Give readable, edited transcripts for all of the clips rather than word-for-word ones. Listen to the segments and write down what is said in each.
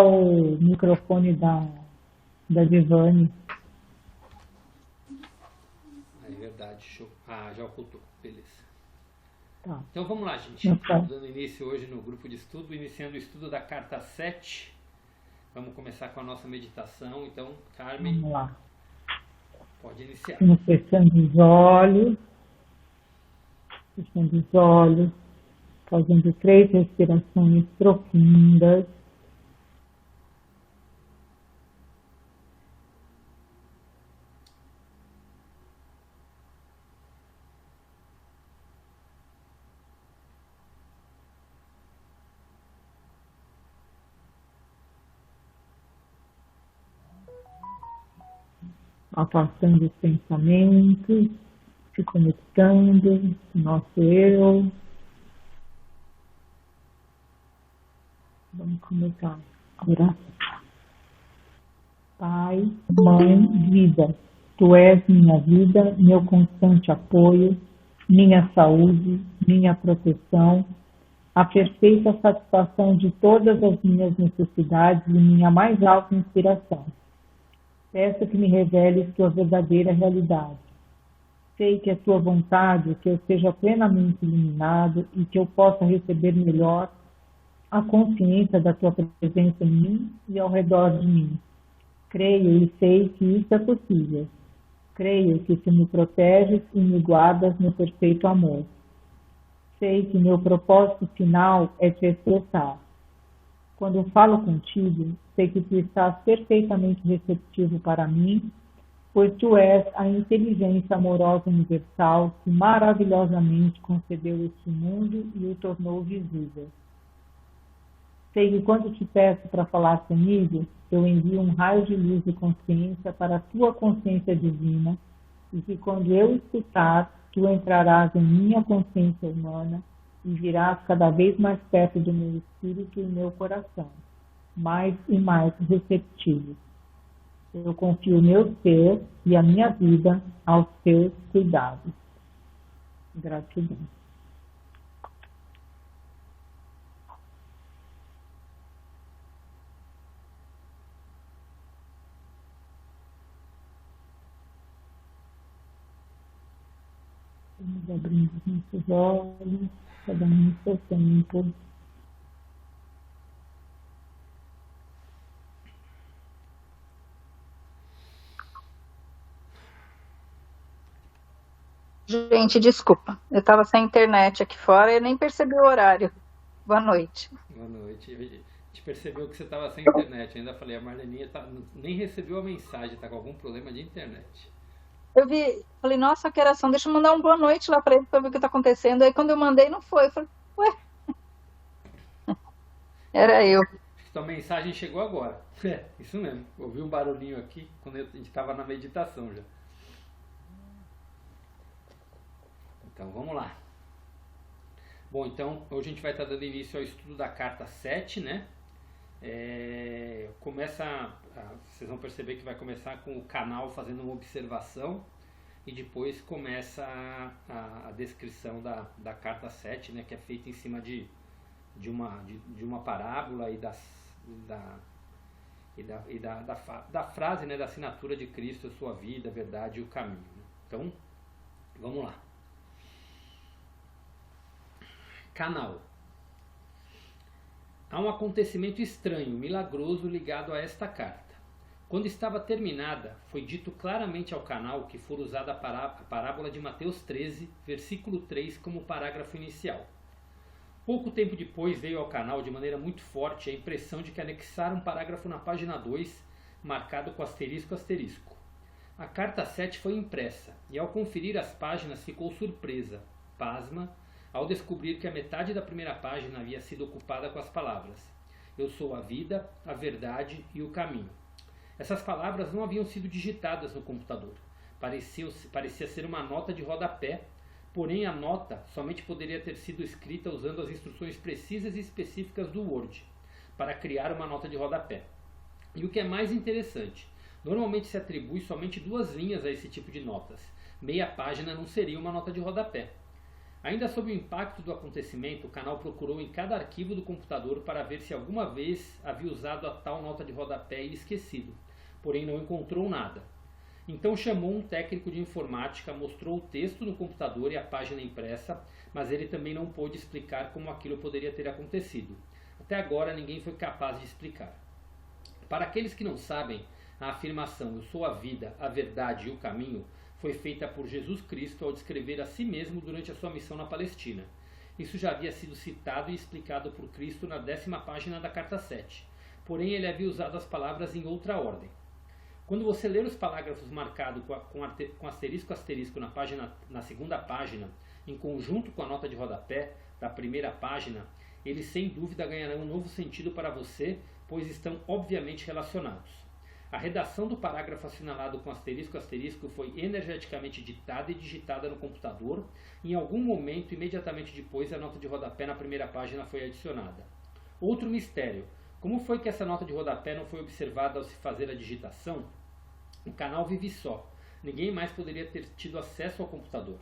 o microfone da Divani. É verdade. Show. Ah, já ocultou. Beleza. Tá. Então vamos lá, gente. Estamos dando início hoje no grupo de estudo, iniciando o estudo da carta 7. Vamos começar com a nossa meditação. Então, Carmen, Vamos lá. pode iniciar. Estamos fechando os olhos. Fechando os olhos. Fazendo 3 respirações profundas. Afastando os pensamentos, se conectando com o nosso eu. Vamos começar a orar. Pai, Mãe, Vida, Tu és minha vida, meu constante apoio, minha saúde, minha proteção, a perfeita satisfação de todas as minhas necessidades e minha mais alta inspiração. Peço que me reveles tua verdadeira realidade. Sei que é tua vontade que eu seja plenamente iluminado e que eu possa receber melhor a consciência da tua presença em mim e ao redor de mim. Creio e sei que isso é possível. Creio que tu me proteges e me guardas no perfeito amor. Sei que meu propósito final é te expressar. Quando eu falo contigo, sei que tu estás perfeitamente receptivo para mim, pois tu és a inteligência amorosa universal que maravilhosamente concebeu este mundo e o tornou visível. Sei que quando te peço para falar comigo, eu envio um raio de luz de consciência para a tua consciência divina e que quando eu escutar, tu entrarás em minha consciência humana e virás cada vez mais perto do meu espírito e meu coração, mais e mais receptivo. Eu confio o meu ser e a minha vida aos teus cuidados. Gratidão. Vamos abrindo os nossos olhos, cada um no seu tempo. Gente, desculpa. Eu estava sem internet aqui fora e nem percebi o horário. Boa noite. Boa noite. A gente percebeu que você estava sem internet. Ainda falei, a Marleninha nem recebeu a mensagem, está com algum problema de internet. Eu vi, falei, nossa, que oração, deixa eu mandar uma boa noite lá para ele para ver o que está acontecendo. Aí quando eu mandei, não foi. Eu falei, ué? Era eu. Sua mensagem chegou agora. É, isso mesmo. Ouvi um barulhinho aqui quando a gente estava na meditação já. Então vamos lá. Bom, então hoje a gente vai estar dando início ao estudo da carta 7, né? Vocês vão perceber que vai começar com o canal fazendo uma observação e depois começa a descrição da carta 7, né? Que é feita em cima de uma parábola e da frase, né? Da assinatura de Cristo, a sua vida, a verdade e o caminho. Né? Então, vamos lá. Canal. Há um acontecimento estranho, milagroso ligado a esta carta. Quando estava terminada, foi dito claramente ao canal que fora usada a parábola de Mateus 13, versículo 3 como parágrafo inicial. Pouco tempo depois veio ao canal de maneira muito forte a impressão de que anexaram um parágrafo na página 2, marcado com asterisco. A carta 7 foi impressa e ao conferir as páginas ficou surpresa, pasma, ao descobrir que a metade da primeira página havia sido ocupada com as palavras: Eu sou a vida, a verdade e o caminho. Essas palavras não haviam sido digitadas no computador. Parecia ser uma nota de rodapé, porém a nota somente poderia ter sido escrita usando as instruções precisas e específicas do Word para criar uma nota de rodapé. E o que é mais interessante, normalmente se atribui somente 2 linhas a esse tipo de notas. Meia página não seria uma nota de rodapé. Ainda sob o impacto do acontecimento, o canal procurou em cada arquivo do computador para ver se alguma vez havia usado a tal nota de rodapé e esquecido, porém não encontrou nada. Então chamou um técnico de informática, mostrou o texto no computador e a página impressa, mas ele também não pôde explicar como aquilo poderia ter acontecido. Até agora ninguém foi capaz de explicar. Para aqueles que não sabem, a afirmação "eu sou a vida, a verdade e o caminho" foi feita por Jesus Cristo ao descrever a si mesmo durante a sua missão na Palestina. Isso já havia sido citado e explicado por Cristo na 10ª página da carta 7, porém ele havia usado as palavras em outra ordem. Quando você ler os parágrafos marcados com asterisco na segunda página, em conjunto com a nota de rodapé da primeira página, eles sem dúvida ganharão um novo sentido para você, pois estão obviamente relacionados. A redação do parágrafo assinalado com asterisco foi energeticamente ditada e digitada no computador. Em algum momento, imediatamente depois, a nota de rodapé na primeira página foi adicionada. Outro mistério. Como foi que essa nota de rodapé não foi observada ao se fazer a digitação? O canal vive só. Ninguém mais poderia ter tido acesso ao computador.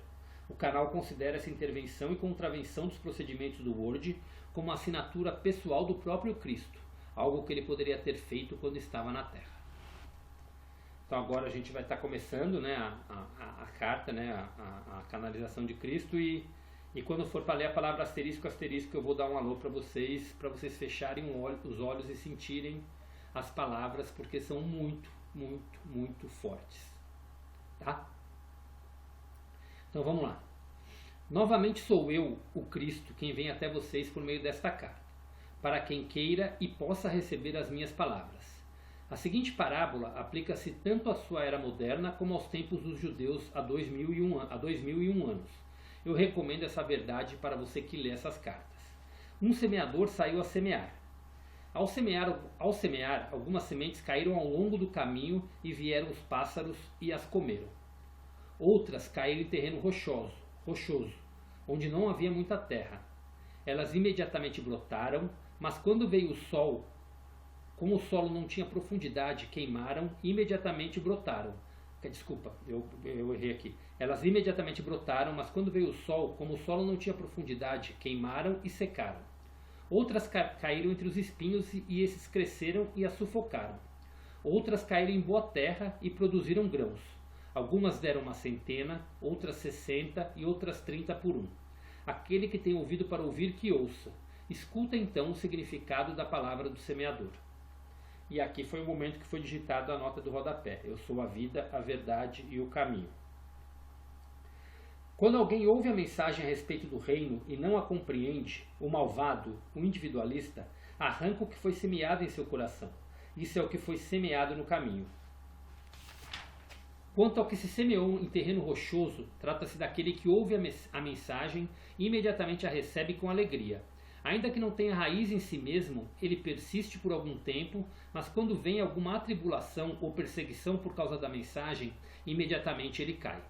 O canal considera essa intervenção e contravenção dos procedimentos do Word como a assinatura pessoal do próprio Cristo, algo que ele poderia ter feito quando estava na Terra. Então agora a gente vai estar começando, né, a carta, né, a canalização de Cristo e quando for para ler a palavra asterisco, eu vou dar um alô para vocês fecharem os olhos e sentirem as palavras, porque são muito, muito, muito fortes. Tá? Então vamos lá. Novamente sou eu, o Cristo, quem vem até vocês por meio desta carta, para quem queira e possa receber as minhas palavras. A seguinte parábola aplica-se tanto à sua era moderna como aos tempos dos judeus há 2001 anos. Eu recomendo essa verdade para você que lê essas cartas. Um semeador saiu a semear. Ao semear, algumas sementes caíram ao longo do caminho e vieram os pássaros e as comeram. Outras caíram em terreno rochoso, onde não havia muita terra. Elas imediatamente brotaram, mas quando veio o sol, como o solo não tinha profundidade, queimaram e imediatamente brotaram. Desculpa, eu errei aqui. Elas imediatamente brotaram, mas quando veio o sol, como o solo não tinha profundidade, queimaram e secaram. Outras caíram entre os espinhos e esses cresceram e as sufocaram. Outras caíram em boa terra e produziram grãos. Algumas deram uma centena, outras 60 e outras 30 por um. Aquele que tem ouvido para ouvir, que ouça. Escuta então o significado da palavra do semeador. E aqui foi o momento que foi digitada a nota do rodapé. Eu sou a vida, a verdade e o caminho. Quando alguém ouve a mensagem a respeito do reino e não a compreende, o malvado, o individualista, arranca o que foi semeado em seu coração. Isso é o que foi semeado no caminho. Quanto ao que se semeou em terreno rochoso, trata-se daquele que ouve a mensagem e imediatamente a recebe com alegria. Ainda que não tenha raiz em si mesmo, ele persiste por algum tempo, mas quando vem alguma atribulação ou perseguição por causa da mensagem, imediatamente ele cai.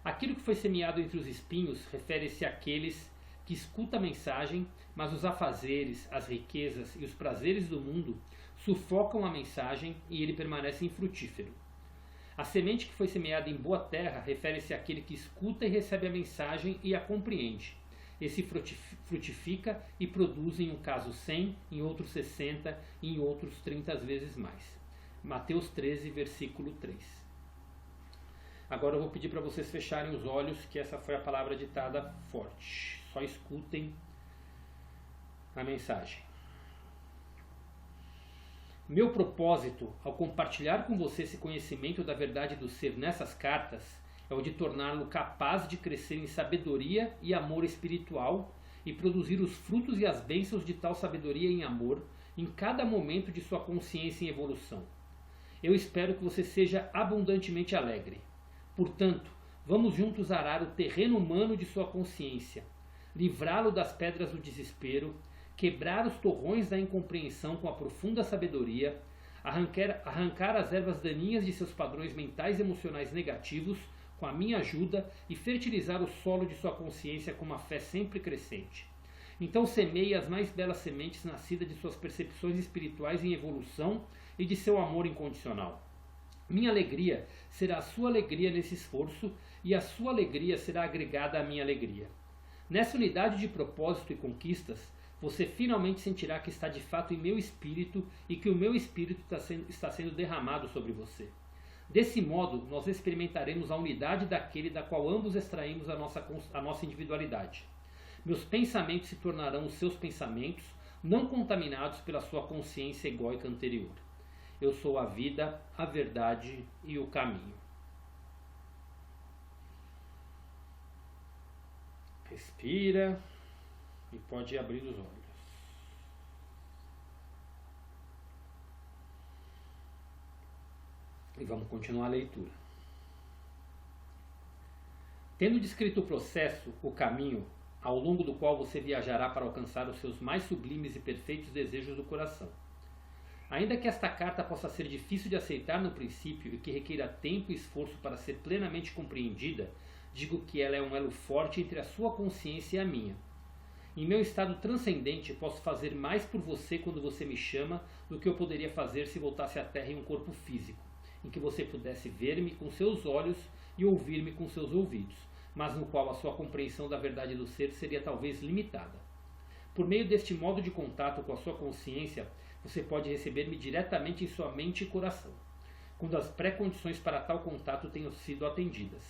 Aquilo que foi semeado entre os espinhos refere-se àqueles que escutam a mensagem, mas os afazeres, as riquezas e os prazeres do mundo sufocam a mensagem e ele permanece infrutífero. A semente que foi semeada em boa terra refere-se àquele que escuta e recebe a mensagem e a compreende. Esse frutifica e produz em um caso 100, em outro 60 e em outros 30 vezes mais. Mateus 13, versículo 3. Agora eu vou pedir para vocês fecharem os olhos, que essa foi a palavra ditada forte. Só escutem a mensagem. Meu propósito, ao compartilhar com você esse conhecimento da verdade do ser nessas cartas, é o de torná-lo capaz de crescer em sabedoria e amor espiritual e produzir os frutos e as bênçãos de tal sabedoria e amor em cada momento de sua consciência em evolução. Eu espero que você seja abundantemente alegre. Portanto, vamos juntos arar o terreno humano de sua consciência, livrá-lo das pedras do desespero, quebrar os torrões da incompreensão com a profunda sabedoria, arrancar as ervas daninhas de seus padrões mentais e emocionais negativos com a minha ajuda e fertilizar o solo de sua consciência com uma fé sempre crescente. Então semeie as mais belas sementes nascidas de suas percepções espirituais em evolução e de seu amor incondicional. Minha alegria será a sua alegria nesse esforço e a sua alegria será agregada à minha alegria. Nessa unidade de propósito e conquistas, você finalmente sentirá que está de fato em meu espírito e que o meu espírito está sendo derramado sobre você. Desse modo, nós experimentaremos a unidade daquele da qual ambos extraímos a nossa individualidade. Meus pensamentos se tornarão os seus pensamentos, não contaminados pela sua consciência egóica anterior. Eu sou a vida, a verdade e o caminho. Respira e pode abrir os olhos. E vamos continuar a leitura. Tendo descrito o processo, o caminho, ao longo do qual você viajará para alcançar os seus mais sublimes e perfeitos desejos do coração. Ainda que esta carta possa ser difícil de aceitar no princípio e que requeira tempo e esforço para ser plenamente compreendida, digo que ela é um elo forte entre a sua consciência e a minha. Em meu estado transcendente, posso fazer mais por você quando você me chama do que eu poderia fazer se voltasse à Terra em um corpo físico, em que você pudesse ver-me com seus olhos e ouvir-me com seus ouvidos, mas no qual a sua compreensão da verdade do ser seria talvez limitada. Por meio deste modo de contato com a sua consciência, você pode receber-me diretamente em sua mente e coração, quando as pré-condições para tal contato tenham sido atendidas.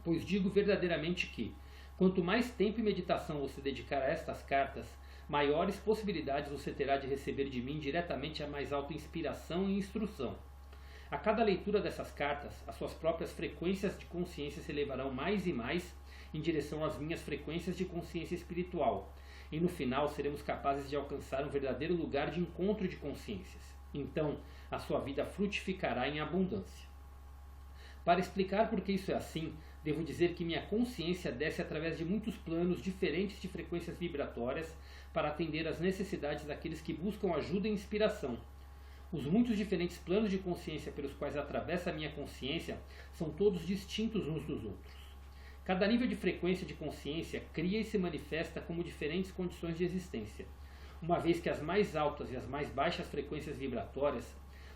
Pois digo verdadeiramente que, quanto mais tempo e meditação você dedicar a estas cartas, maiores possibilidades você terá de receber de mim diretamente a mais alta inspiração e instrução. A cada leitura dessas cartas, as suas próprias frequências de consciência se elevarão mais e mais em direção às minhas frequências de consciência espiritual, e no final seremos capazes de alcançar um verdadeiro lugar de encontro de consciências. Então, a sua vida frutificará em abundância. Para explicar por que isso é assim, devo dizer que minha consciência desce através de muitos planos diferentes de frequências vibratórias para atender às necessidades daqueles que buscam ajuda e inspiração. Os muitos diferentes planos de consciência pelos quais atravessa a minha consciência são todos distintos uns dos outros. Cada nível de frequência de consciência cria e se manifesta como diferentes condições de existência, uma vez que as mais altas e as mais baixas frequências vibratórias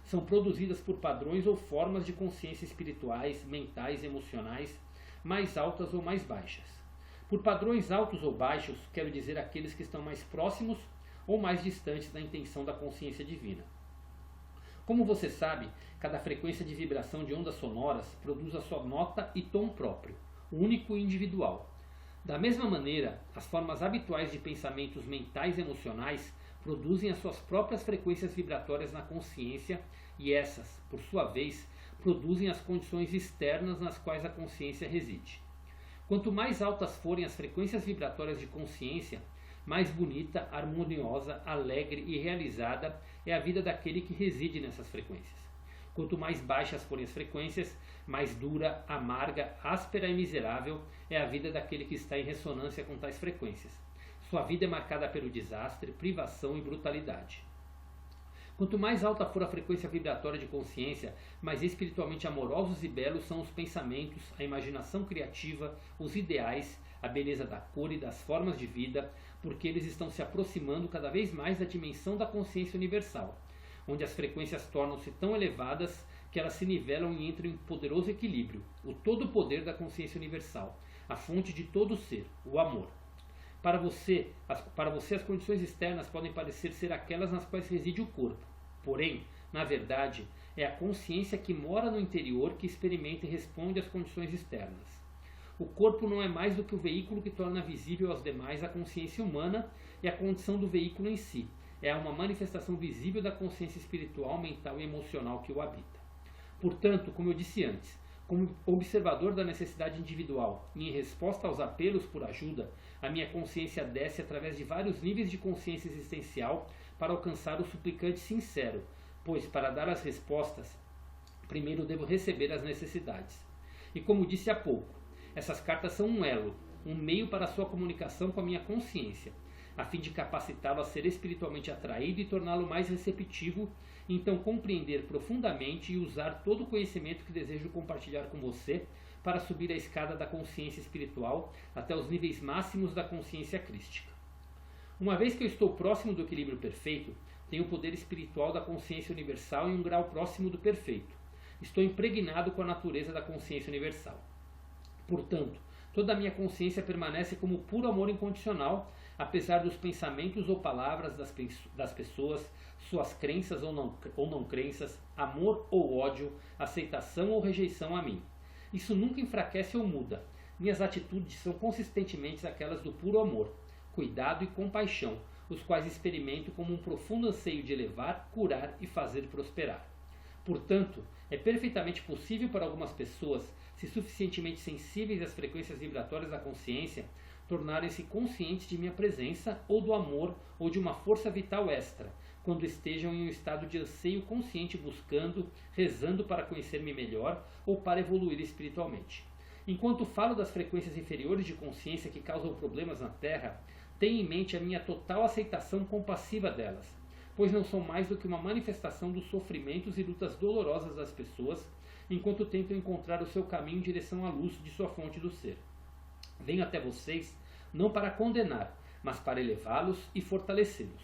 são produzidas por padrões ou formas de consciência espirituais, mentais e emocionais, mais altas ou mais baixas. Por padrões altos ou baixos, quero dizer aqueles que estão mais próximos ou mais distantes da intenção da consciência divina. Como você sabe, cada frequência de vibração de ondas sonoras produz a sua nota e tom próprio, único e individual. Da mesma maneira, as formas habituais de pensamentos mentais e emocionais produzem as suas próprias frequências vibratórias na consciência e essas, por sua vez, produzem as condições externas nas quais a consciência reside. Quanto mais altas forem as frequências vibratórias de consciência, mais bonita, harmoniosa, alegre e realizada é a vida daquele que reside nessas frequências. Quanto mais baixas forem as frequências, mais dura, amarga, áspera e miserável é a vida daquele que está em ressonância com tais frequências. Sua vida é marcada pelo desastre, privação e brutalidade. Quanto mais alta for a frequência vibratória de consciência, mais espiritualmente amorosos e belos são os pensamentos, a imaginação criativa, os ideais, a beleza da cor e das formas de vida, porque eles estão se aproximando cada vez mais da dimensão da consciência universal, onde as frequências tornam-se tão elevadas que elas se nivelam e entram em poderoso equilíbrio, o todo poder da consciência universal, a fonte de todo o ser, o amor. Para você, as condições externas podem parecer ser aquelas nas quais reside o corpo. Porém, na verdade, é a consciência que mora no interior que experimenta e responde às condições externas. O corpo não é mais do que o veículo que torna visível aos demais a consciência humana e a condição do veículo em si. É uma manifestação visível da consciência espiritual, mental e emocional que o habita. Portanto, como eu disse antes, como observador da necessidade individual e em resposta aos apelos por ajuda, a minha consciência desce através de vários níveis de consciência existencial para alcançar o suplicante sincero, pois para dar as respostas, primeiro devo receber as necessidades. E como disse há pouco, essas cartas são um elo, um meio para a sua comunicação com a minha consciência, a fim de capacitá-lo a ser espiritualmente atraído e torná-lo mais receptivo, e então compreender profundamente e usar todo o conhecimento que desejo compartilhar com você para subir a escada da consciência espiritual até os níveis máximos da consciência crística. Uma vez que eu estou próximo do equilíbrio perfeito, tenho o poder espiritual da consciência universal em um grau próximo do perfeito. Estou impregnado com a natureza da consciência universal. Portanto, Toda a minha consciência permanece como puro amor incondicional, apesar dos pensamentos ou palavras das pessoas, suas crenças ou não crenças, amor ou ódio, aceitação ou rejeição a mim. Isso nunca enfraquece ou muda. Minhas atitudes são consistentemente aquelas do puro amor, cuidado e compaixão, os quais experimento como um profundo anseio de elevar, curar e fazer prosperar. Portanto, é perfeitamente possível para algumas pessoas, se suficientemente sensíveis às frequências vibratórias da consciência, tornarem-se conscientes de minha presença, ou do amor, ou de uma força vital extra, quando estejam em um estado de anseio consciente buscando, rezando para conhecer-me melhor ou para evoluir espiritualmente. Enquanto falo das frequências inferiores de consciência que causam problemas na Terra, tenho em mente a minha total aceitação compassiva delas, pois não são mais do que uma manifestação dos sofrimentos e lutas dolorosas das pessoas, enquanto tentam encontrar o seu caminho em direção à luz de sua fonte do ser. Venho até vocês não para condenar, mas para elevá-los e fortalecê-los.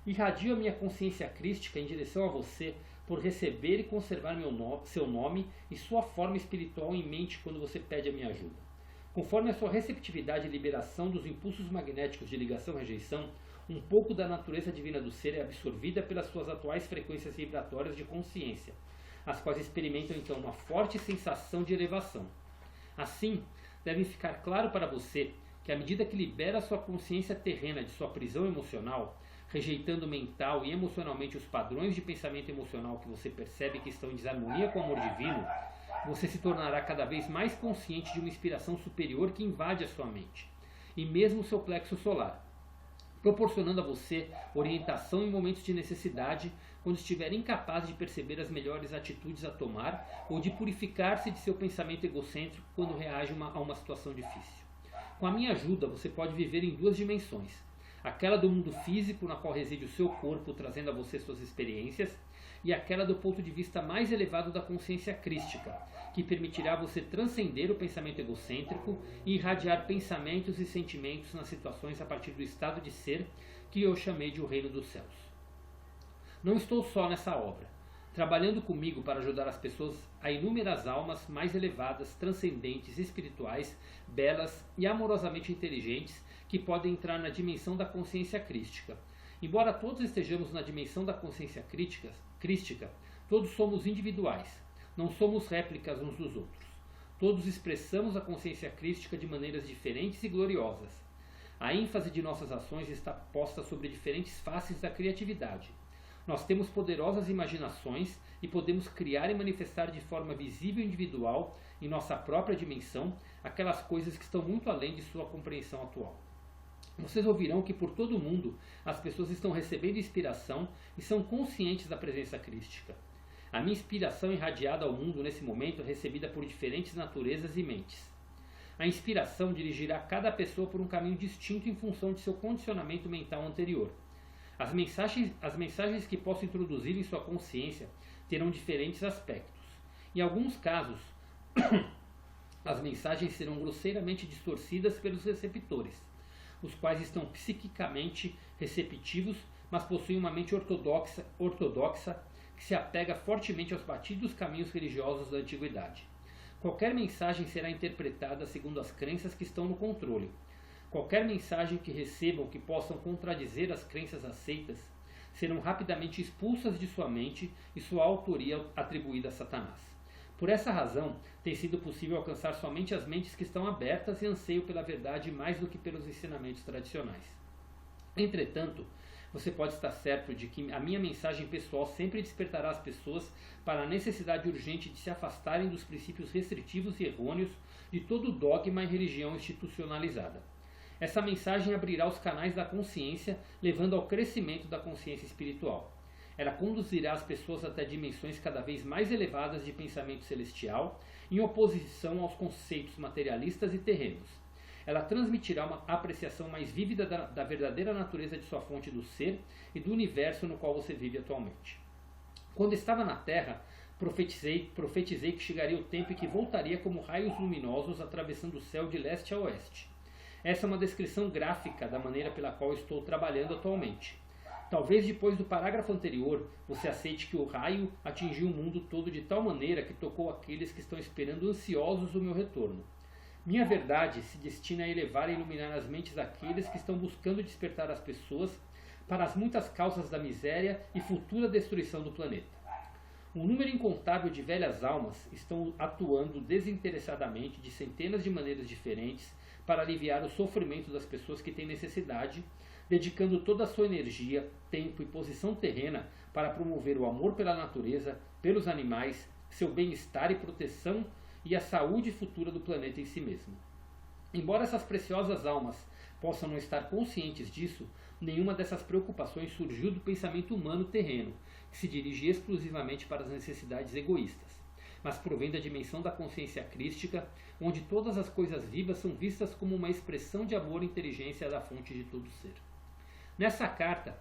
Irradio a minha consciência crística em direção a você por receber e conservar seu nome e sua forma espiritual em mente quando você pede a minha ajuda. Conforme a sua receptividade e liberação dos impulsos magnéticos de ligação-rejeição, um pouco da natureza divina do ser é absorvida pelas suas atuais frequências vibratórias de consciência, as quais experimentam então uma forte sensação de elevação. Assim, deve ficar claro para você que à medida que libera sua consciência terrena de sua prisão emocional, rejeitando mental e emocionalmente os padrões de pensamento emocional que você percebe que estão em desarmonia com o amor divino, você se tornará cada vez mais consciente de uma inspiração superior que invade a sua mente, e mesmo o seu plexo solar, proporcionando a você orientação em momentos de necessidade, quando estiver incapaz de perceber as melhores atitudes a tomar ou de purificar-se de seu pensamento egocêntrico quando reage a uma situação difícil. Com a minha ajuda, você pode viver em duas dimensões. Aquela do mundo físico, na qual reside o seu corpo, trazendo a você suas experiências, e aquela do ponto de vista mais elevado da consciência crística, que permitirá você transcender o pensamento egocêntrico e irradiar pensamentos e sentimentos nas situações a partir do estado de ser que eu chamei de o reino dos céus. Não estou só nessa obra. Trabalhando comigo para ajudar as pessoas, há inúmeras almas mais elevadas, transcendentes, espirituais, belas e amorosamente inteligentes que podem entrar na dimensão da consciência crística. Embora todos estejamos na dimensão da consciência crística, todos somos individuais, não somos réplicas uns dos outros. Todos expressamos a consciência crística de maneiras diferentes e gloriosas. A ênfase de nossas ações está posta sobre diferentes faces da criatividade. Nós temos poderosas imaginações e podemos criar e manifestar de forma visível e individual, em nossa própria dimensão, aquelas coisas que estão muito além de sua compreensão atual. Vocês ouvirão que por todo o mundo as pessoas estão recebendo inspiração e são conscientes da presença crística. A minha inspiração irradiada ao mundo nesse momento é recebida por diferentes naturezas e mentes. A inspiração dirigirá cada pessoa por um caminho distinto em função de seu condicionamento mental anterior. As mensagens que posso introduzir em sua consciência terão diferentes aspectos. Em alguns casos, as mensagens serão grosseiramente distorcidas pelos receptores, os quais estão psiquicamente receptivos, mas possuem uma mente ortodoxa que se apega fortemente aos batidos caminhos religiosos da antiguidade. Qualquer mensagem será interpretada segundo as crenças que estão no controle. Qualquer mensagem que recebam que possam contradizer as crenças aceitas serão rapidamente expulsas de sua mente e sua autoria atribuída a Satanás. Por essa razão, tem sido possível alcançar somente as mentes que estão abertas e anseiam pela verdade mais do que pelos ensinamentos tradicionais. Entretanto, você pode estar certo de que a minha mensagem pessoal sempre despertará as pessoas para a necessidade urgente de se afastarem dos princípios restritivos e errôneos de todo dogma e religião institucionalizada. Essa mensagem abrirá os canais da consciência, levando ao crescimento da consciência espiritual. Ela conduzirá as pessoas até dimensões cada vez mais elevadas de pensamento celestial, em oposição aos conceitos materialistas e terrenos. Ela transmitirá uma apreciação mais vívida da verdadeira natureza de sua fonte do ser e do universo no qual você vive atualmente. Quando estava na Terra, profetizei que chegaria o tempo em que voltaria como raios luminosos atravessando o céu de leste a oeste. Essa é uma descrição gráfica da maneira pela qual estou trabalhando atualmente. Talvez depois do parágrafo anterior você aceite que o raio atingiu o mundo todo de tal maneira que tocou aqueles que estão esperando ansiosos o meu retorno. Minha verdade se destina a elevar e iluminar as mentes daqueles que estão buscando despertar as pessoas para as muitas causas da miséria e futura destruição do planeta. Um número incontável de velhas almas estão atuando desinteressadamente de centenas de maneiras diferentes para aliviar o sofrimento das pessoas que têm necessidade, dedicando toda a sua energia, tempo e posição terrena para promover o amor pela natureza, pelos animais, seu bem-estar e proteção e a saúde futura do planeta em si mesmo. Embora essas preciosas almas possam não estar conscientes disso, nenhuma dessas preocupações surgiu do pensamento humano terreno, que se dirige exclusivamente para as necessidades egoístas, mas provém da dimensão da consciência crística, onde todas as coisas vivas são vistas como uma expressão de amor e inteligência da fonte de todo ser. Nessa carta,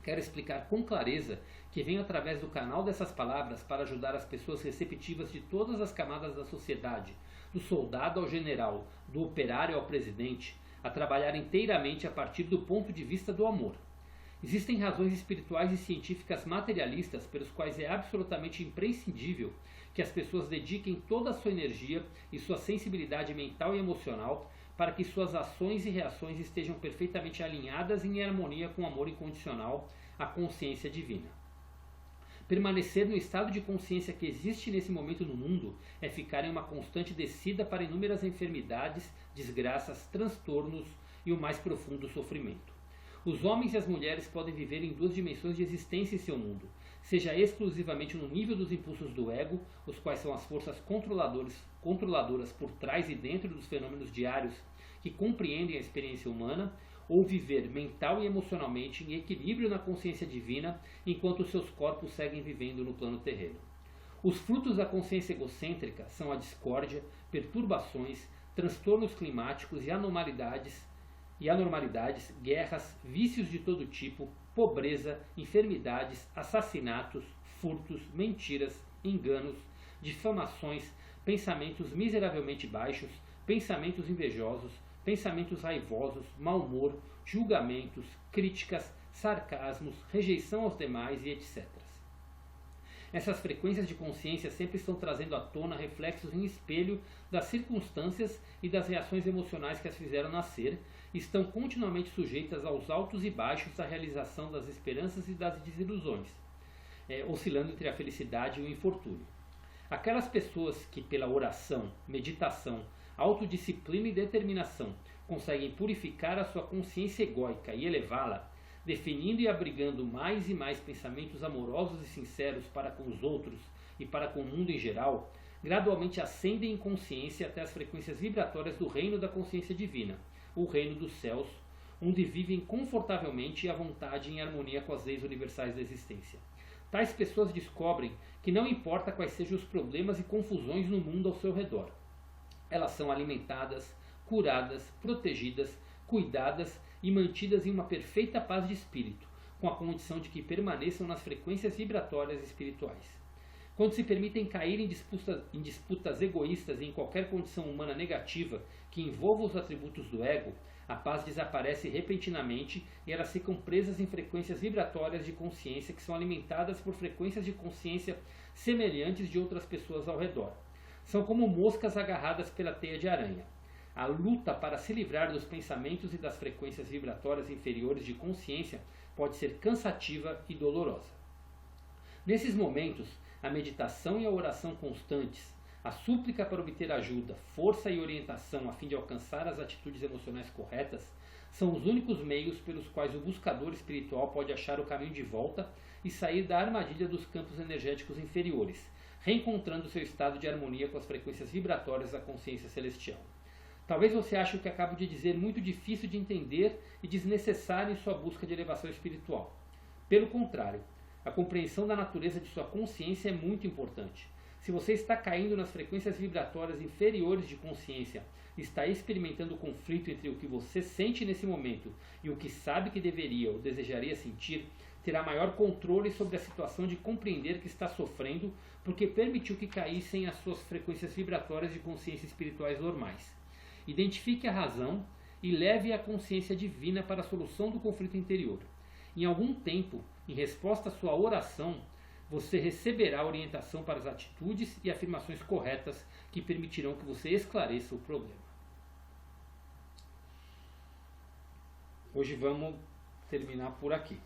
quero explicar com clareza que venho através do canal dessas palavras para ajudar as pessoas receptivas de todas as camadas da sociedade, do soldado ao general, do operário ao presidente, a trabalhar inteiramente a partir do ponto de vista do amor. Existem razões espirituais e científicas materialistas pelos quais é absolutamente imprescindível que as pessoas dediquem toda a sua energia e sua sensibilidade mental e emocional para que suas ações e reações estejam perfeitamente alinhadas e em harmonia com o amor incondicional, a consciência divina. Permanecer no estado de consciência que existe nesse momento no mundo é ficar em uma constante descida para inúmeras enfermidades, desgraças, transtornos e o mais profundo sofrimento. Os homens e as mulheres podem viver em duas dimensões de existência em seu mundo, seja exclusivamente no nível dos impulsos do ego, os quais são as forças controladoras por trás e dentro dos fenômenos diários que compreendem a experiência humana, ou viver mental e emocionalmente em equilíbrio na consciência divina, enquanto seus corpos seguem vivendo no plano terreno. Os frutos da consciência egocêntrica são a discórdia, perturbações, transtornos climáticos e anormalidades, guerras, vícios de todo tipo, pobreza, enfermidades, assassinatos, furtos, mentiras, enganos, difamações, pensamentos miseravelmente baixos, pensamentos invejosos, pensamentos raivosos, mau humor, julgamentos, críticas, sarcasmos, rejeição aos demais e etc. Essas frequências de consciência sempre estão trazendo à tona reflexos em espelho das circunstâncias e das reações emocionais que as fizeram nascer, e estão continuamente sujeitas aos altos e baixos da realização das esperanças e das desilusões, oscilando entre a felicidade e o infortúnio. Aquelas pessoas que pela oração, meditação, autodisciplina e determinação conseguem purificar a sua consciência egóica e elevá-la, definindo e abrigando mais e mais pensamentos amorosos e sinceros para com os outros e para com o mundo em geral, gradualmente ascendem em consciência até as frequências vibratórias do reino da consciência divina, o reino dos céus, onde vivem confortavelmente e à vontade em harmonia com as leis universais da existência. Tais pessoas descobrem que não importa quais sejam os problemas e confusões no mundo ao seu redor, elas são alimentadas, curadas, protegidas, cuidadas e mantidas em uma perfeita paz de espírito, com a condição de que permaneçam nas frequências vibratórias espirituais. Quando se permitem cair em disputas egoístas e em qualquer condição humana negativa que envolva os atributos do ego, a paz desaparece repentinamente e elas ficam presas em frequências vibratórias de consciência que são alimentadas por frequências de consciência semelhantes de outras pessoas ao redor. São como moscas agarradas pela teia de aranha. A luta para se livrar dos pensamentos e das frequências vibratórias inferiores de consciência pode ser cansativa e dolorosa. Nesses momentos, a meditação e a oração constantes, a súplica para obter ajuda, força e orientação a fim de alcançar as atitudes emocionais corretas, são os únicos meios pelos quais o buscador espiritual pode achar o caminho de volta e sair da armadilha dos campos energéticos inferiores, reencontrando seu estado de harmonia com as frequências vibratórias da consciência celestial. Talvez você ache o que acabo de dizer muito difícil de entender e desnecessário em sua busca de elevação espiritual. Pelo contrário, a compreensão da natureza de sua consciência é muito importante. Se você está caindo nas frequências vibratórias inferiores de consciência, está experimentando o conflito entre o que você sente nesse momento e o que sabe que deveria ou desejaria sentir, terá maior controle sobre a situação de compreender que está sofrendo porque permitiu que caíssem as suas frequências vibratórias de consciência espirituais normais. Identifique a razão e leve a consciência divina para a solução do conflito interior. Em algum tempo, em resposta à sua oração, você receberá orientação para as atitudes e afirmações corretas que permitirão que você esclareça o problema. hoje vamos terminar por aqui.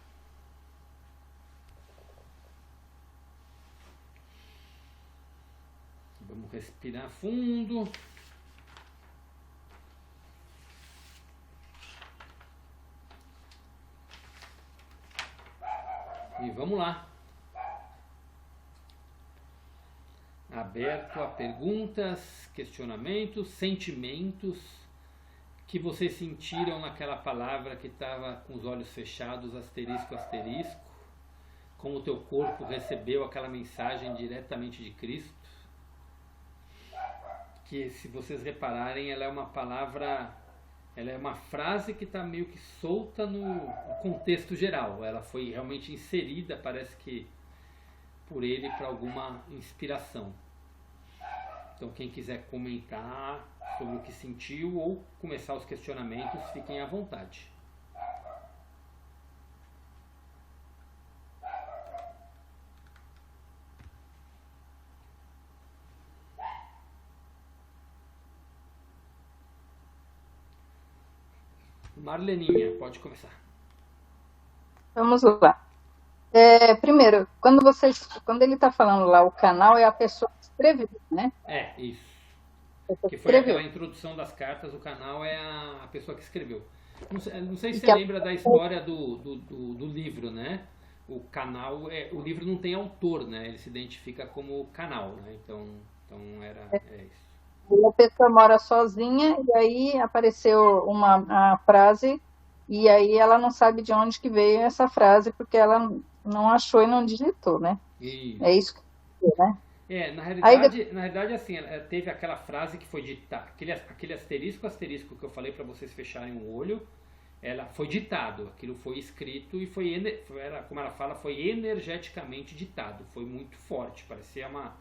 Vamos respirar fundo. E vamos lá. Aberto a perguntas, questionamentos, sentimentos que vocês sentiram naquela palavra que estava com os olhos fechados, asterisco, asterisco. Como o teu corpo recebeu aquela mensagem diretamente de Cristo. Que, se vocês repararem, ela é uma palavra, ela é uma frase que está meio que solta no contexto geral. Ela foi realmente inserida, parece que por ele, para alguma inspiração. Então, quem quiser comentar sobre o que sentiu ou começar os questionamentos, fiquem à vontade. Marleninha, pode começar. Vamos lá. Primeiro, quando ele está falando lá, o canal é a pessoa que escreveu, né? Isso. Que foi Escreveu. aquela introdução das cartas, o canal é a pessoa que escreveu. Não sei se você lembra da história do livro, né? O canal, o livro não tem autor, né? Ele se identifica como canal, né? Então é isso. A pessoa mora sozinha e aí apareceu uma frase e aí ela não sabe de onde que veio essa frase porque ela não achou e não digitou, né? Isso. É isso que né? Na realidade, assim, teve aquela frase que foi ditada, aquele asterisco que eu falei para vocês fecharem o olho, ela foi ditado, aquilo foi escrito e como ela fala, foi energeticamente ditado, foi muito forte, parecia uma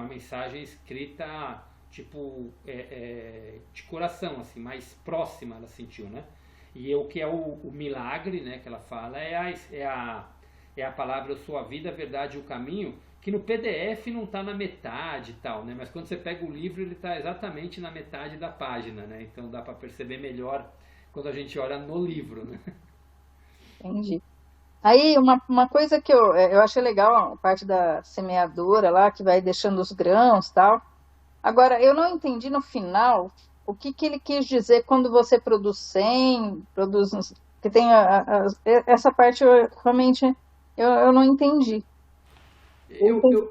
mensagem escrita tipo de coração, assim, mais próxima ela sentiu, né? E o que é o milagre, né, que ela fala, é a palavra eu sou a vida, a verdade e o caminho, que no PDF não está na metade e tal, né? Mas quando você pega o livro, ele está exatamente na metade da página, né? Então dá para perceber melhor quando a gente olha no livro, né? Entendi. Aí uma coisa que eu achei legal, a parte da semeadora lá, que vai deixando os grãos e tal. Agora, eu não entendi no final o que ele quis dizer quando você produz 100, que tem essa parte realmente eu não entendi.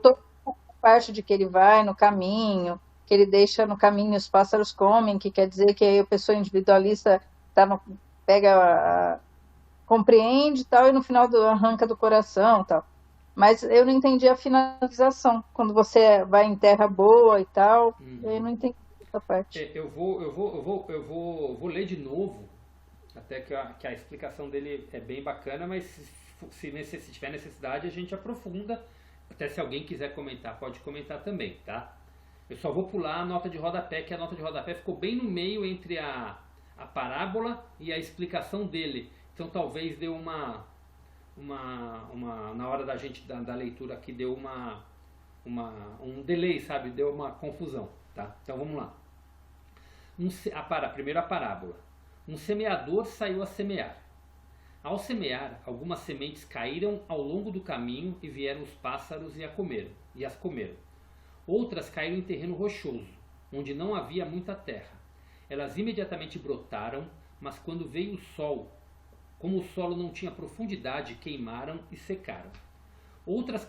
Toda a parte de que ele vai no caminho, que ele deixa no caminho os pássaros comem, que quer dizer que aí a pessoa individualista compreende e tal, e no final arranca do coração e tal. Mas eu não entendi a finalização, quando você vai em terra boa e tal, eu não entendi essa parte. Eu vou ler de novo, até que a explicação dele é bem bacana, mas se tiver necessidade a gente aprofunda, até se alguém quiser comentar, pode comentar também, tá? Eu só vou pular a nota de rodapé, que a nota de rodapé ficou bem no meio entre a parábola e a explicação dele, então talvez deu na hora da leitura aqui deu um delay, sabe? Deu uma confusão, tá? Então vamos lá. Primeiro a parábola. Um semeador saiu a semear. Ao semear, algumas sementes caíram ao longo do caminho e vieram os pássaros e as comeram. Outras caíram em terreno rochoso, onde não havia muita terra. Elas imediatamente brotaram, mas quando veio o sol, como o solo não tinha profundidade, queimaram e secaram. Outras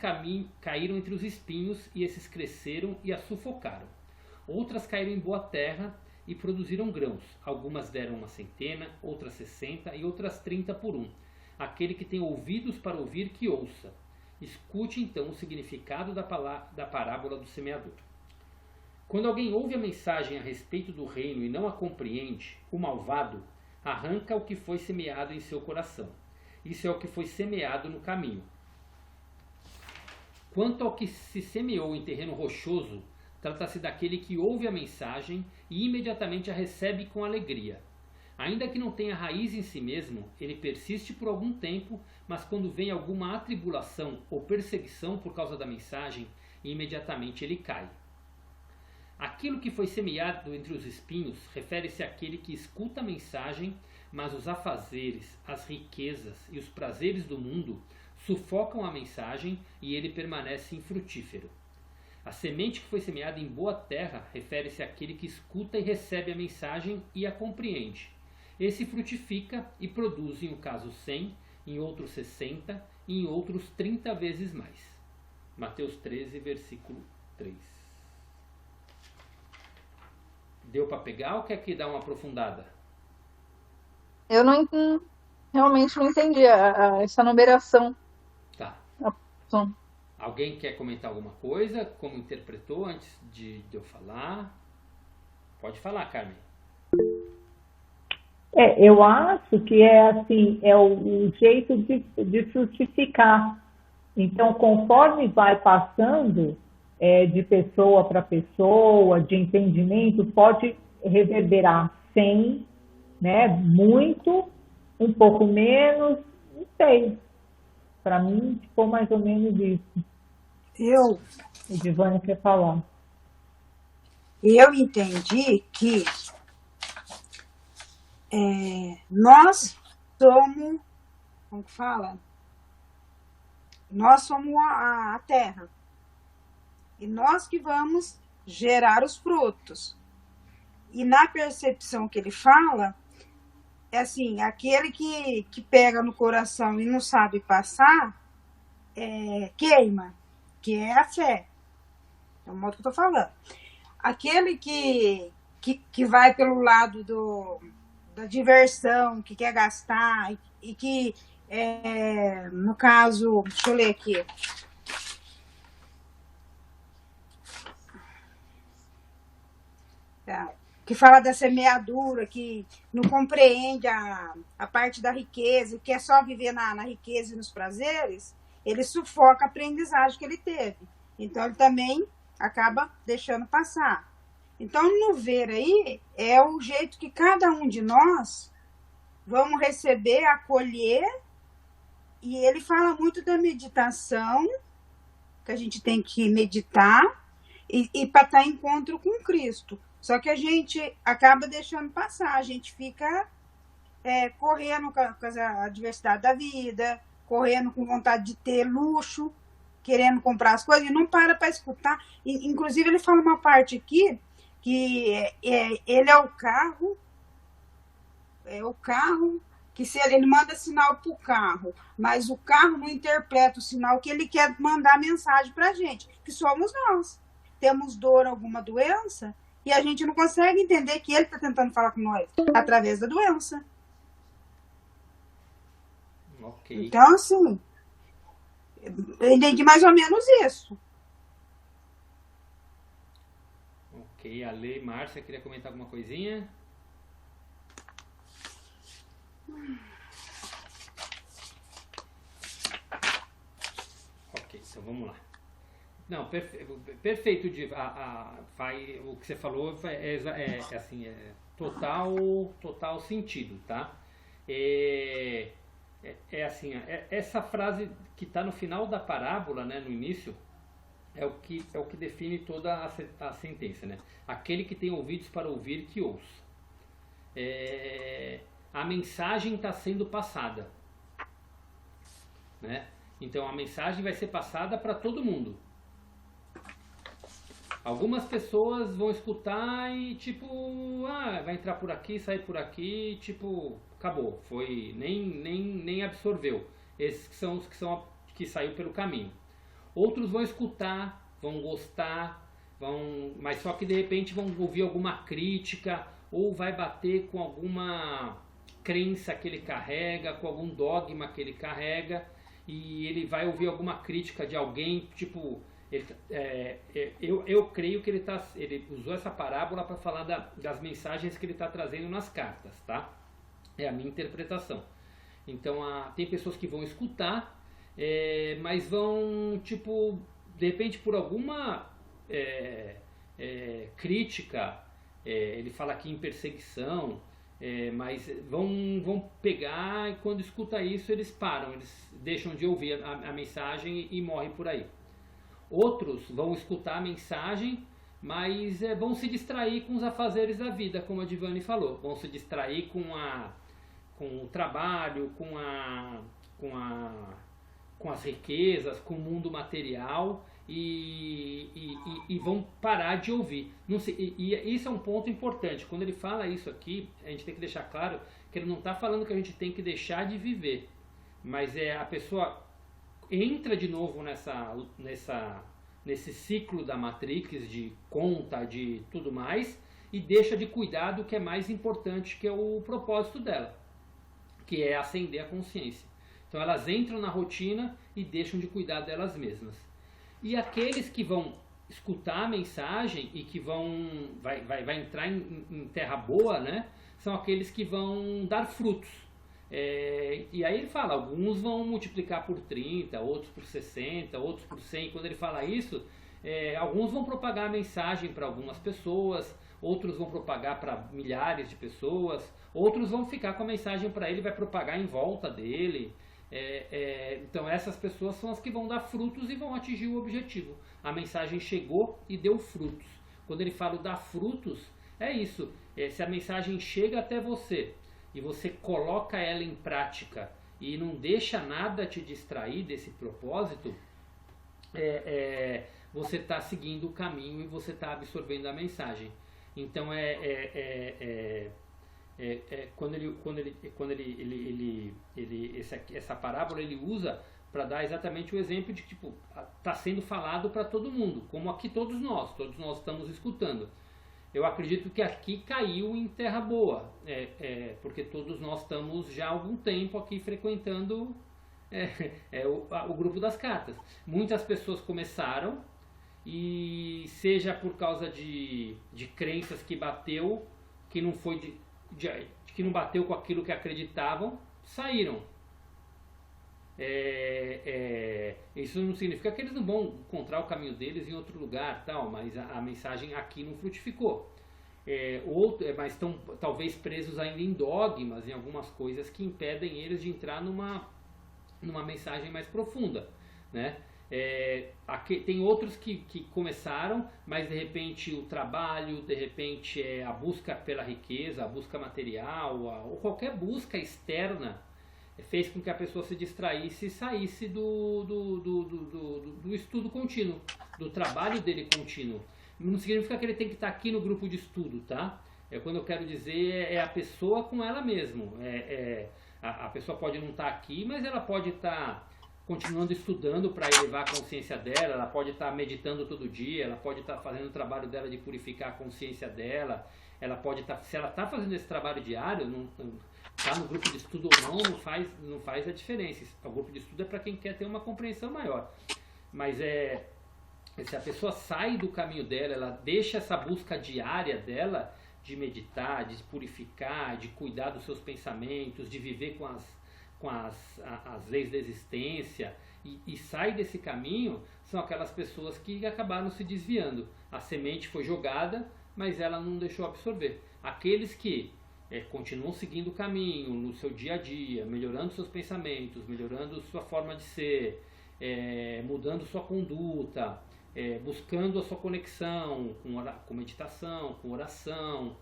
caíram entre os espinhos e esses cresceram e as sufocaram. Outras caíram em boa terra e produziram grãos. Algumas deram 100, outras 60 e outras 30 por um. Aquele que tem ouvidos para ouvir, que ouça. Escute então o significado da parábola do semeador. Quando alguém ouve a mensagem a respeito do reino e não a compreende, o malvado arranca o que foi semeado em seu coração. Isso é o que foi semeado no caminho. Quanto ao que se semeou em terreno rochoso, trata-se daquele que ouve a mensagem e imediatamente a recebe com alegria. Ainda que não tenha raiz em si mesmo, ele persiste por algum tempo, mas quando vem alguma atribulação ou perseguição por causa da mensagem, imediatamente ele cai. Aquilo que foi semeado entre os espinhos refere-se àquele que escuta a mensagem, mas os afazeres, as riquezas e os prazeres do mundo sufocam a mensagem e ele permanece infrutífero. A semente que foi semeada em boa terra refere-se àquele que escuta e recebe a mensagem e a compreende. Esse frutifica e produz, em um caso 100, em outros 60 e em outros 30 vezes mais. Mateus 13, versículo 3. Deu para pegar ou quer que dá uma aprofundada? Eu realmente não entendi essa numeração. Tá. Sim. Alguém quer comentar alguma coisa? Como interpretou antes de eu falar? Pode falar, Carmen. Eu acho que é assim, é o jeito de frutificar. Então, conforme vai passando de pessoa para pessoa, de entendimento, pode reverberar 100, né? Muito, um pouco menos, não sei. Para mim, ficou mais ou menos isso. O Divani quer falar. Eu entendi que nós somos, como que fala? Nós somos a terra. E nós que vamos gerar os frutos. E na percepção que ele fala, é assim, aquele que pega no coração e não sabe passar, queima, que é a fé. É o modo que eu estou falando. Aquele que vai pelo lado da diversão, que quer gastar, e que, no caso, deixa eu ler aqui. Que fala da semeadura, que não compreende a parte da riqueza, que é só viver na riqueza e nos prazeres, ele sufoca a aprendizagem que ele teve. Então, ele também acaba deixando passar. Então, no ver aí, é o jeito que cada um de nós vamos receber, acolher, e ele fala muito da meditação, que a gente tem que meditar, e para estar em encontro com Cristo. Só que a gente acaba deixando passar, a gente fica correndo com a diversidade da vida, correndo com vontade de ter luxo, querendo comprar as coisas, e não para escutar. Inclusive, ele fala uma parte aqui, que ele é o carro, que se ele manda sinal para o carro, mas o carro não interpreta o sinal que ele quer mandar mensagem para a gente, que somos nós. Temos dor, alguma doença, e a gente não consegue entender que ele está tentando falar com nós através da doença. Ok. Então, assim, eu entendi mais ou menos isso. Ok, a Lei, Márcia, queria comentar alguma coisinha? Ok, então vamos lá. Não, perfeito, o que você falou assim, total sentido, tá? Assim, essa frase que está no final da parábola, né, no início, é o que define toda a sentença, né? Aquele que tem ouvidos para ouvir, que ouça. A mensagem está sendo passada, né? Então a mensagem vai ser passada para todo mundo. Algumas pessoas vão escutar e vai entrar por aqui, sair por aqui, acabou, foi, nem absorveu. Esses que são os que saiu pelo caminho. Outros vão escutar, vão gostar, mas só que de repente vão ouvir alguma crítica ou vai bater com alguma crença que ele carrega, com algum dogma que ele carrega, e ele vai ouvir alguma crítica de alguém, eu creio que ele usou essa parábola para falar das mensagens que ele está trazendo nas cartas, tá? É a minha interpretação. Então, tem pessoas que vão escutar, mas vão, de repente, por alguma crítica, ele fala aqui em perseguição, mas vão pegar e quando escuta isso, eles param, eles deixam de ouvir a mensagem e morrem por aí. Outros vão escutar a mensagem, mas vão se distrair com os afazeres da vida, como a Divani falou. Vão se distrair com com o trabalho, com as riquezas, com o mundo material e vão parar de ouvir. Não sei, e isso é um ponto importante. Quando ele fala isso aqui, a gente tem que deixar claro que ele não está falando que a gente tem que deixar de viver, mas a pessoa entra de novo nesse ciclo da Matrix de conta, de tudo mais, e deixa de cuidar do que é mais importante, que é o propósito dela, que é acender a consciência. Então elas entram na rotina e deixam de cuidar delas mesmas. E aqueles que vão escutar a mensagem e que vai entrar em terra boa, né, são aqueles que vão dar frutos. E aí ele fala, alguns vão multiplicar por 30, outros por 60, outros por 100. Quando ele fala isso, alguns vão propagar a mensagem para algumas pessoas, outros vão propagar para milhares de pessoas, outros vão ficar com a mensagem para ele, vai propagar em volta dele. Então essas pessoas são as que vão dar frutos e vão atingir o objetivo. A mensagem chegou e deu frutos. Quando ele fala dar frutos, é isso. Se a mensagem chega até você e você coloca ela em prática e não deixa nada te distrair desse propósito, você está seguindo o caminho e você está absorvendo a mensagem. Então essa parábola ele usa para dar exatamente o exemplo de que está sendo falado para todo mundo, como aqui todos nós estamos escutando. Eu acredito que aqui caiu em terra boa, porque todos nós estamos já há algum tempo aqui frequentando o grupo das cartas. Muitas pessoas começaram e seja por causa de crenças que bateu, que não foi que não bateu com aquilo que acreditavam, saíram. Isso não significa que eles não vão encontrar o caminho deles em outro lugar, tal, mas a mensagem aqui não frutificou. Mas estão talvez presos ainda em dogmas, em algumas coisas que impedem eles de entrar numa mensagem mais profunda, né? Tem outros que começaram, mas de repente o trabalho, de repente a busca pela riqueza, a busca material, ou qualquer busca externa fez com que a pessoa se distraísse e saísse do estudo contínuo, do trabalho dele contínuo. Não significa que ele tem que estar aqui no grupo de estudo, tá? Quando eu quero dizer a pessoa com ela mesma. A pessoa pode não estar aqui, mas ela pode estar continuando estudando para elevar a consciência dela, ela pode estar meditando todo dia, ela pode estar fazendo o trabalho dela de purificar a consciência dela, ela pode estar, se ela está fazendo esse trabalho diário, está no grupo de estudo ou não faz a diferença. O grupo de estudo é para quem quer ter uma compreensão maior. Mas se a pessoa sai do caminho dela, ela deixa essa busca diária dela de meditar, de purificar, de cuidar dos seus pensamentos, de viver com as leis da existência e sai desse caminho, são aquelas pessoas que acabaram se desviando. A semente foi jogada, mas ela não deixou absorver. Aqueles que continuam seguindo o caminho no seu dia a dia, melhorando seus pensamentos, melhorando sua forma de ser, mudando sua conduta, buscando a sua conexão com meditação, com oração,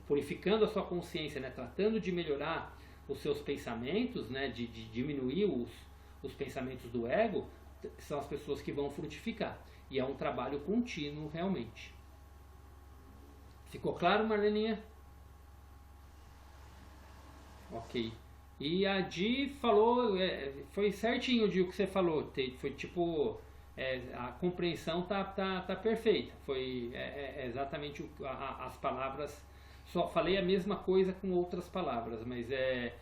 purificando a sua consciência, né? Tratando de melhorar os seus pensamentos, né? de diminuir os pensamentos do ego, são as pessoas que vão frutificar. E é um trabalho contínuo realmente. Ficou claro, Marleninha? Ok. E a Di falou, foi certinho, Di, o que você falou. Foi tipo, a compreensão tá perfeita. Foi exatamente as palavras. Só falei a mesma coisa com outras palavras, mas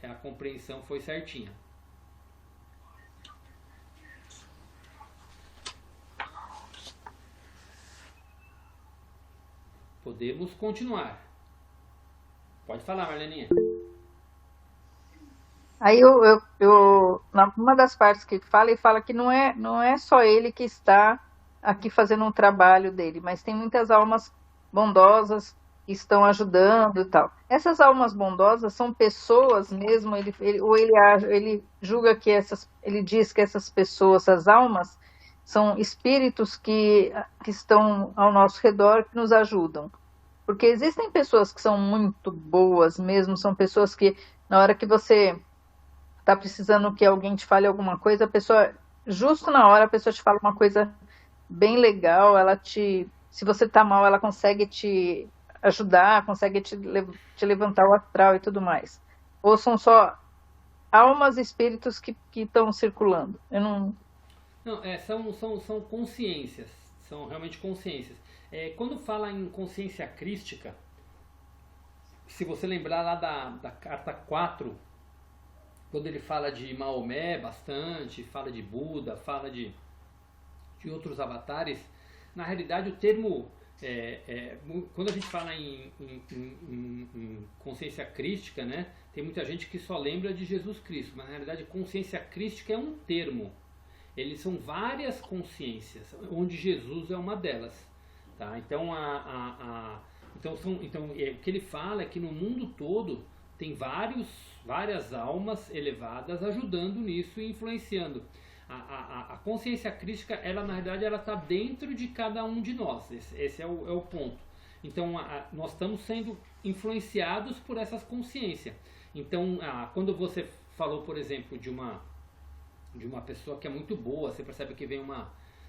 a compreensão foi certinha. Podemos continuar. Pode falar, Marleninha. Aí numa das partes que ele fala que não é só ele que está aqui fazendo um trabalho dele, mas tem muitas almas bondosas que estão ajudando e tal. Essas almas bondosas são pessoas mesmo, ele julga que ele diz que essas pessoas, essas almas, são espíritos que estão ao nosso redor, que nos ajudam. Porque existem pessoas que são muito boas mesmo, são pessoas que, na hora que você está precisando que alguém te fale alguma coisa, a pessoa, justo na hora, a pessoa te fala uma coisa bem legal, se você está mal, ela consegue te ajudar, consegue te levantar o astral e tudo mais. Ou são só almas e espíritos que estão circulando. Eu não. Não, são consciências, são realmente consciências. Quando fala em consciência crística, se você lembrar lá da carta 4, quando ele fala de Maomé bastante, fala de Buda, fala de outros avatares, na realidade o termo, quando a gente fala em consciência crística, né, tem muita gente que só lembra de Jesus Cristo, mas na realidade consciência crística é um termo. Eles são várias consciências, onde Jesus é uma delas. Tá? Então, o que ele fala é que no mundo todo tem várias almas elevadas ajudando nisso e influenciando. A consciência crística, ela na realidade ela está dentro de cada um de nós. Esse é o ponto. Então, nós estamos sendo influenciados por essas consciências. Então, quando você falou, por exemplo, de uma pessoa que é muito boa, você percebe que vem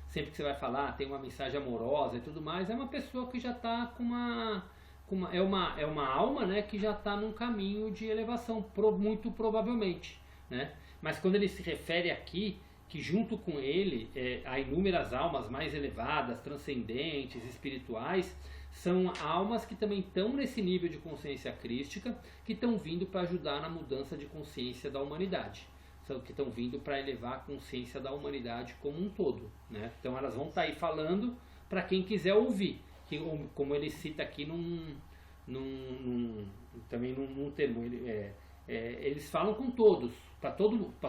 sempre que você vai falar, tem uma mensagem amorosa e tudo mais, é uma pessoa que já está é uma alma, né, que já está num caminho de elevação, muito provavelmente, né? Mas quando ele se refere aqui, que junto com ele há inúmeras almas mais elevadas, transcendentes, espirituais, são almas que também estão nesse nível de consciência crística, que estão vindo para ajudar na mudança de consciência da humanidade. Que estão vindo para elevar a consciência da humanidade como um todo, né? Então elas vão estar aí falando para quem quiser ouvir, que, como ele cita aqui também num termo, eles falam com todos,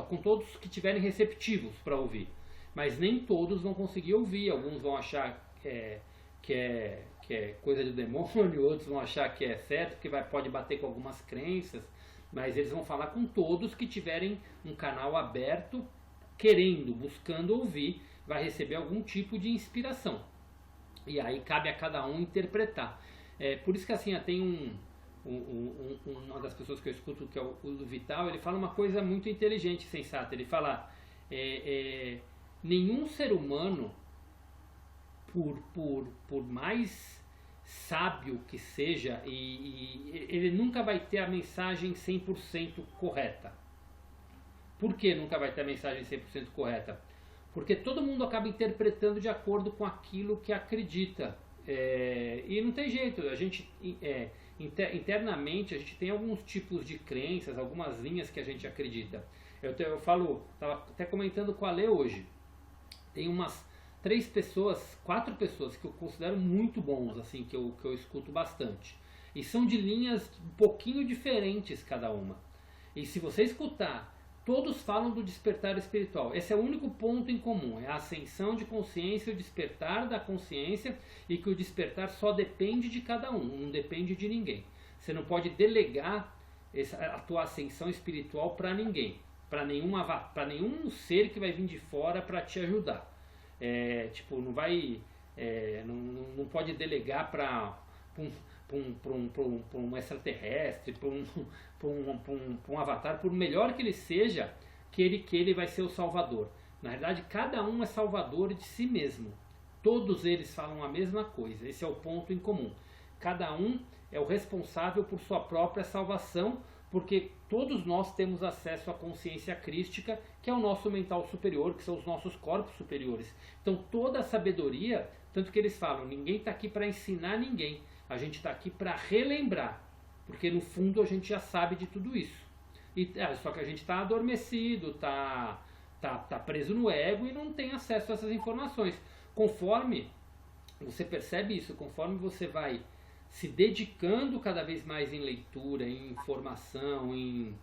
com todos que tiverem receptivos para ouvir, mas nem todos vão conseguir ouvir. Alguns vão achar que é coisa de demônio, outros vão achar que é certo, que pode bater com algumas crenças. Mas eles vão falar com todos que tiverem um canal aberto, buscando ouvir, vai receber algum tipo de inspiração. E aí cabe a cada um interpretar. Por isso que assim, tem uma das pessoas que eu escuto, que é o Vital, ele fala uma coisa muito inteligente e sensata. Ele fala, nenhum ser humano, por mais sábio que seja, e ele nunca vai ter a mensagem 100% correta. Por que nunca vai ter a mensagem 100% correta? Porque todo mundo acaba interpretando de acordo com aquilo que acredita. E não tem jeito, a gente internamente a gente tem alguns tipos de crenças, algumas linhas que a gente acredita. Eu estava até comentando com a Lê hoje, tem umas 4 pessoas que eu considero muito bons, assim, que eu escuto bastante. E são de linhas um pouquinho diferentes cada uma. E se você escutar, todos falam do despertar espiritual. Esse é o único ponto em comum, é a ascensão de consciência, o despertar da consciência, e que o despertar só depende de cada um, não depende de ninguém. Você não pode delegar a tua ascensão espiritual para ninguém, para nenhum ser que vai vir de fora para te ajudar. Não vai, não pode delegar para um extraterrestre, para um avatar, por melhor que ele seja, que ele vai ser o salvador. Na verdade, cada um é salvador de si mesmo. Todos eles falam a mesma coisa. Esse é o ponto em comum. Cada um é o responsável por sua própria salvação, porque todos nós temos acesso à consciência crística, que é o nosso mental superior, que são os nossos corpos superiores. Então toda a sabedoria, tanto que eles falam, ninguém está aqui para ensinar ninguém, a gente está aqui para relembrar, porque no fundo a gente já sabe de tudo isso. Só que a gente está adormecido, está preso no ego e não tem acesso a essas informações. Conforme você percebe isso, conforme você vai se dedicando cada vez mais em leitura, em informação, em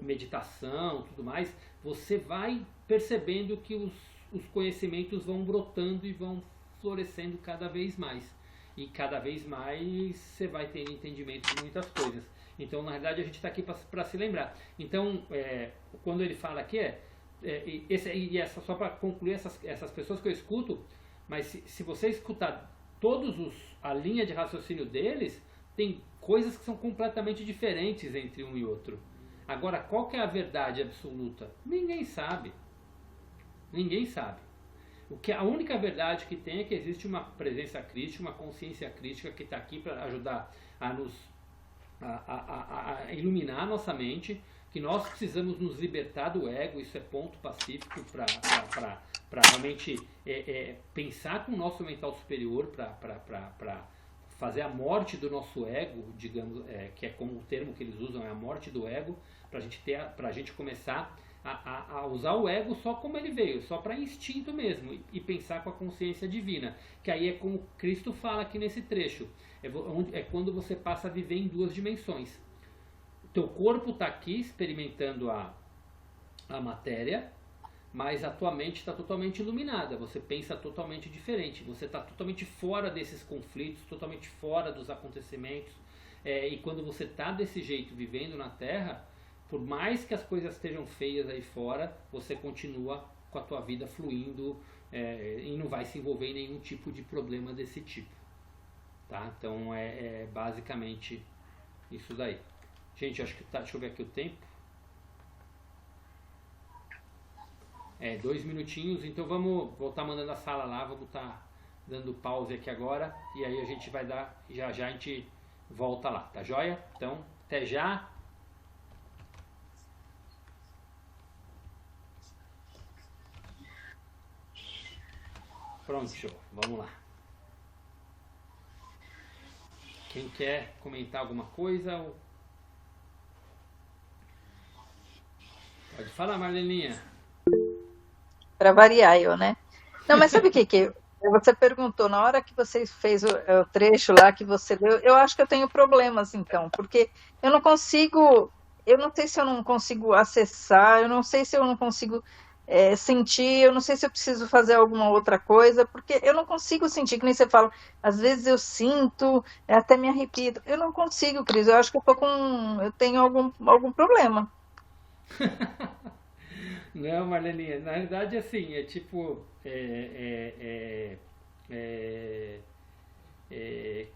meditação, tudo mais, você vai percebendo que os conhecimentos vão brotando e vão florescendo cada vez mais. E cada vez mais você vai tendo entendimento de muitas coisas. Então, na verdade, a gente está aqui para se lembrar. Então, quando ele fala aqui, só para concluir essas pessoas que eu escuto, mas se você escutar a linha de raciocínio deles tem coisas que são completamente diferentes entre um e outro. Agora, qual que é a verdade absoluta? Ninguém sabe. Ninguém sabe. A única verdade que tem é que existe uma presença crítica, uma consciência crítica que está aqui para ajudar a iluminar a nossa mente, que nós precisamos nos libertar do ego, isso é ponto pacífico para realmente pensar com o nosso mental superior, para fazer a morte do nosso ego, digamos, que é como o termo que eles usam, é a morte do ego, para a gente começar a usar o ego só como ele veio, só para instinto mesmo, e pensar com a consciência divina, que aí é como Cristo fala aqui nesse trecho, é quando você passa a viver em duas dimensões. O teu corpo está aqui experimentando a matéria, mas a tua mente está totalmente iluminada, você pensa totalmente diferente, você está totalmente fora desses conflitos, totalmente fora dos acontecimentos, e quando você está desse jeito, vivendo na Terra, por mais que as coisas estejam feias aí fora, você continua com a tua vida fluindo e não vai se envolver em nenhum tipo de problema desse tipo. Tá? Então é basicamente isso daí. Gente, acho que deixa eu ver aqui o tempo. 2 minutinhos, então vamos voltar mandando a sala lá, vamos estar dando pause aqui agora, e aí a gente vai dar, já a gente volta lá, tá joia? Então, até já. Pronto, show. Vamos lá. Quem quer comentar alguma coisa? Pode falar, Marleninha. Para variar, eu, né? Não, mas sabe o que você perguntou, na hora que você fez o trecho lá que você leu, eu acho que eu tenho problemas, então, porque eu não sei se eu não consigo acessar, eu não sei se eu não consigo sentir, eu não sei se eu preciso fazer alguma outra coisa, porque eu não consigo sentir, que nem você fala, às vezes eu sinto, até me arrepio, eu não consigo, Cris, eu acho que eu tenho algum problema. Não, Marleninha, na realidade assim,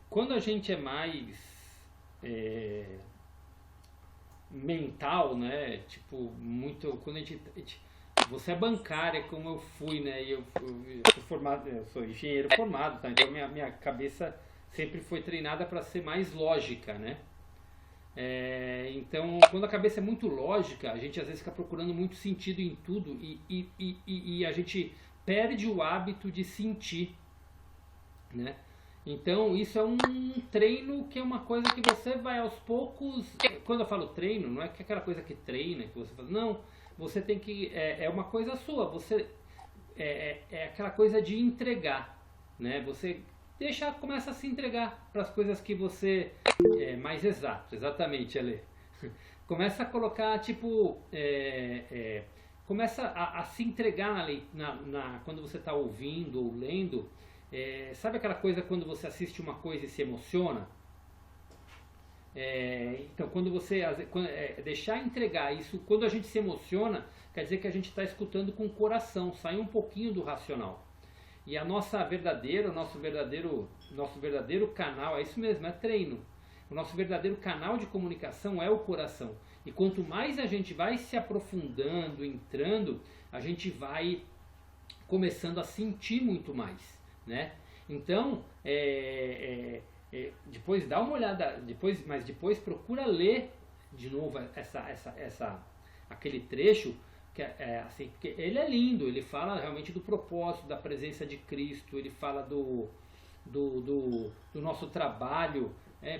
quando a gente é mais mental, né, tipo, muito, quando a gente você é bancária como eu fui, né, e eu sou formado, eu sou engenheiro formado, tá, então minha cabeça sempre foi treinada para ser mais lógica, né. Então, quando a cabeça é muito lógica, a gente às vezes fica procurando muito sentido em tudo e a gente perde o hábito de sentir, né? Então, isso é um treino que é uma coisa que você vai aos poucos. Quando eu falo treino, não é que aquela coisa que treina, que você faz, não. Você tem que. É uma coisa sua, você. É aquela coisa de entregar, né? Você começa a se entregar para as coisas que você mais exato, exatamente, Ale. Começa a colocar, tipo, começa a se entregar quando você está ouvindo ou lendo. Sabe aquela coisa quando você assiste uma coisa e se emociona? Então, quando você deixar entregar isso, quando a gente se emociona, quer dizer que a gente está escutando com o coração, sai um pouquinho do racional. E o nosso verdadeiro canal, é isso mesmo, é treino. O nosso verdadeiro canal de comunicação é o coração. E quanto mais a gente vai se aprofundando, entrando, a gente vai começando a sentir muito mais, né? Então, depois dá uma olhada, mas depois procura ler de novo aquele trecho, assim, porque ele é lindo, ele fala realmente do propósito, da presença de Cristo, ele fala do nosso trabalho.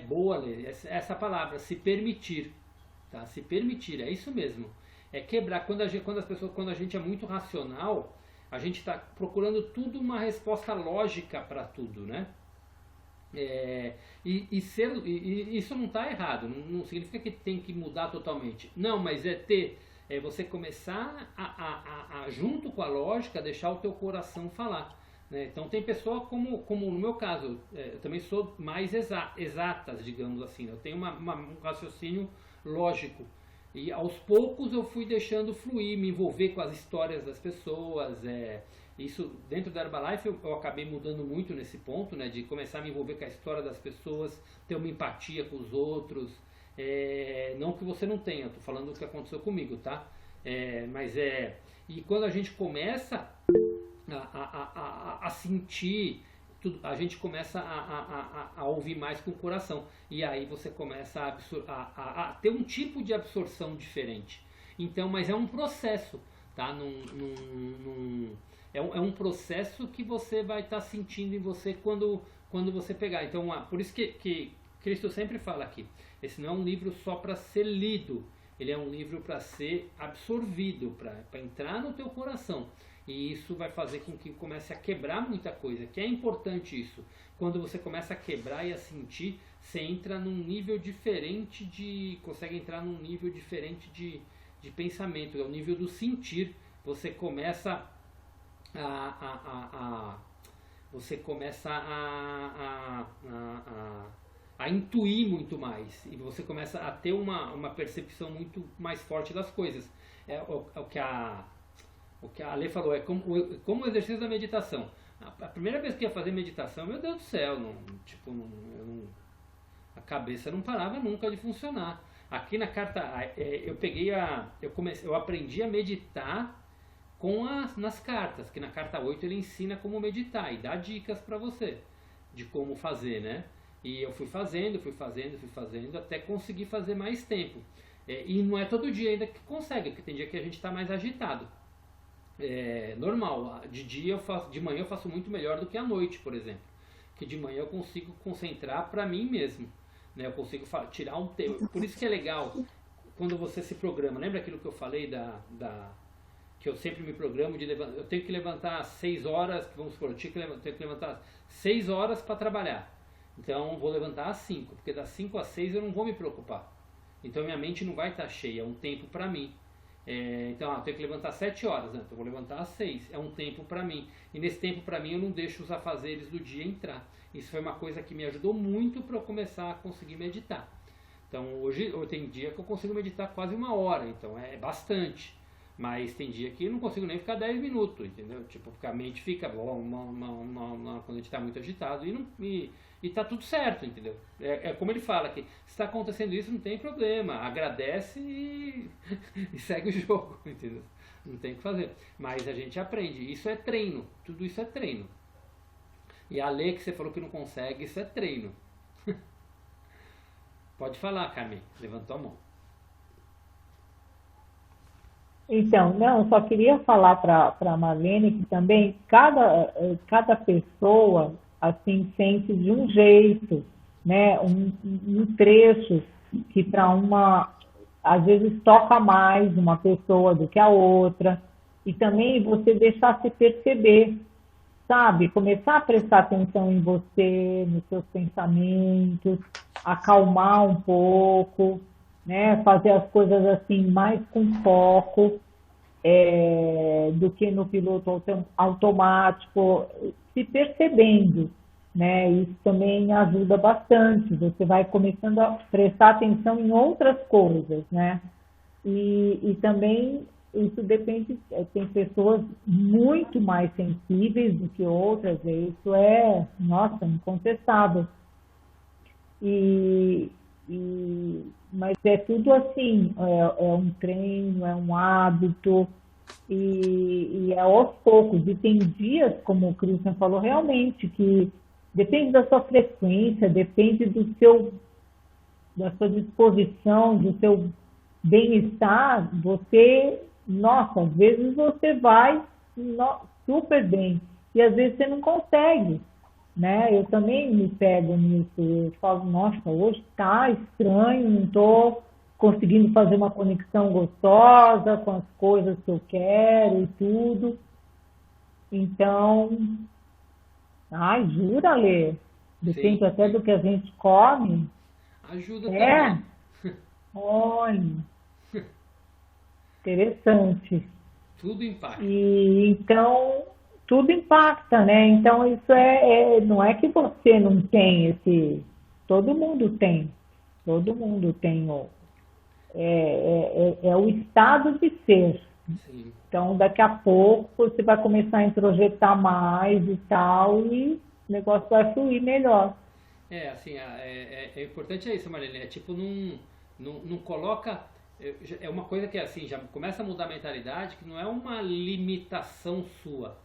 Boa, Lê, essa palavra, se permitir, tá? Se permitir, é isso mesmo. É quebrar, quando a gente é muito racional, a gente está procurando tudo uma resposta lógica para tudo, né? Isso não está errado, não significa que tem que mudar totalmente. Não, mas você começar junto com a lógica, deixar o teu coração falar, né? Então tem pessoa como no meu caso, eu também sou mais exatas, digamos assim, eu tenho um raciocínio lógico, E aos poucos eu fui deixando fluir, me envolver com as histórias das pessoas. Isso dentro da Herbalife eu acabei mudando muito nesse ponto, né, de começar a me envolver com a história das pessoas, ter uma empatia com os outros. Não que você não tenha, estou falando do que aconteceu comigo, tá? E quando a gente começa a sentir tudo, a gente começa a ouvir mais com o coração. E aí você começa a ter um tipo de absorção diferente. Então, mas é um processo, tá? É um processo que você vai estar sentindo em você quando você pegar. Então, por isso que Cristo sempre fala aqui, esse não é um livro só para ser lido, ele é um livro para ser absorvido, para entrar no teu coração. E isso vai fazer com que comece a quebrar muita coisa, que é importante isso. Quando você começa a quebrar e a sentir, você entra num nível diferente consegue entrar num nível diferente de pensamento, é o nível do sentir. Você começa a intuir muito mais, e você começa a ter uma percepção muito mais forte das coisas. O que a Ale falou, é como o exercício da meditação. A primeira vez que eu ia fazer meditação, meu Deus do céu, a cabeça não parava nunca de funcionar. Aqui na carta, eu aprendi a meditar nas cartas, que na carta 8 ele ensina como meditar e dá dicas para você de como fazer, né? E eu fui fazendo até conseguir fazer mais tempo. E não é todo dia ainda que consegue, porque tem dia que a gente está mais agitado. Normal, de manhã eu faço muito melhor do que à noite, por exemplo. Que de manhã eu consigo concentrar para mim mesmo, né? Eu consigo tirar um tempo. Por isso que é legal quando você se programa. Lembra aquilo que eu falei que eu sempre me programo de levantar? Eu tenho que levantar às 6 horas, vamos supor, eu tenho que levantar às 6 horas para trabalhar. Então vou levantar às 5, porque das 5 às 6 eu não vou me preocupar. Então minha mente não vai estar cheia, é um tempo para mim. Então eu tenho que levantar às 7 horas, né? Então eu vou levantar às 6, é um tempo para mim. E nesse tempo para mim eu não deixo os afazeres do dia entrar. Isso foi uma coisa que me ajudou muito para eu começar a conseguir meditar. Então hoje tem dia que eu consigo meditar quase 1 hora, então é bastante. Mas tem dia que eu não consigo nem ficar 10 minutos, entendeu? Tipo, porque a mente fica quando a gente está muito agitado e tá tudo certo, entendeu? É como ele fala que se está acontecendo isso, não tem problema, agradece e segue o jogo, entendeu? Não tem o que fazer. Mas a gente aprende, isso é treino, tudo isso é treino. E a lei que você falou que não consegue, isso é treino. Pode falar, Carmen, levantou a mão. Então, não, só queria falar para a Marlene que também cada pessoa assim sente de um jeito, né? Um trecho que para uma às vezes toca mais uma pessoa do que a outra, e também você deixar se perceber, sabe? Começar a prestar atenção em você, nos seus pensamentos, acalmar um pouco, né? Fazer as coisas assim mais com foco, do que no piloto automático, se percebendo, né? Isso também ajuda bastante. Você vai começando a prestar atenção em outras coisas, né? E também isso depende, tem pessoas muito mais sensíveis do que outras, e isso é, nossa, incontestável. Mas é tudo assim, é um treino, é um hábito, e é aos poucos. E tem dias, como o Christian falou, realmente, que depende da sua frequência, depende da sua disposição, do seu bem-estar, nossa, às vezes você vai super bem, e às vezes você não consegue, né? Eu também me pego nisso, eu falo, nossa, hoje tá estranho, não estou conseguindo fazer uma conexão gostosa com as coisas que eu quero e tudo. Então, jura, Lê? Depende até do que a gente come. Ajuda também. Olha, interessante. Tudo impacta. Então, tudo impacta, né? Então, isso não é que você não tem todo mundo tem é o estado de ser. Sim. Então, daqui a pouco, você vai começar a introjetar mais e tal, e o negócio vai fluir melhor. Assim, é importante isso, Marlene. É tipo, não coloca. É uma coisa que assim, já começa a mudar a mentalidade, que não é uma limitação sua.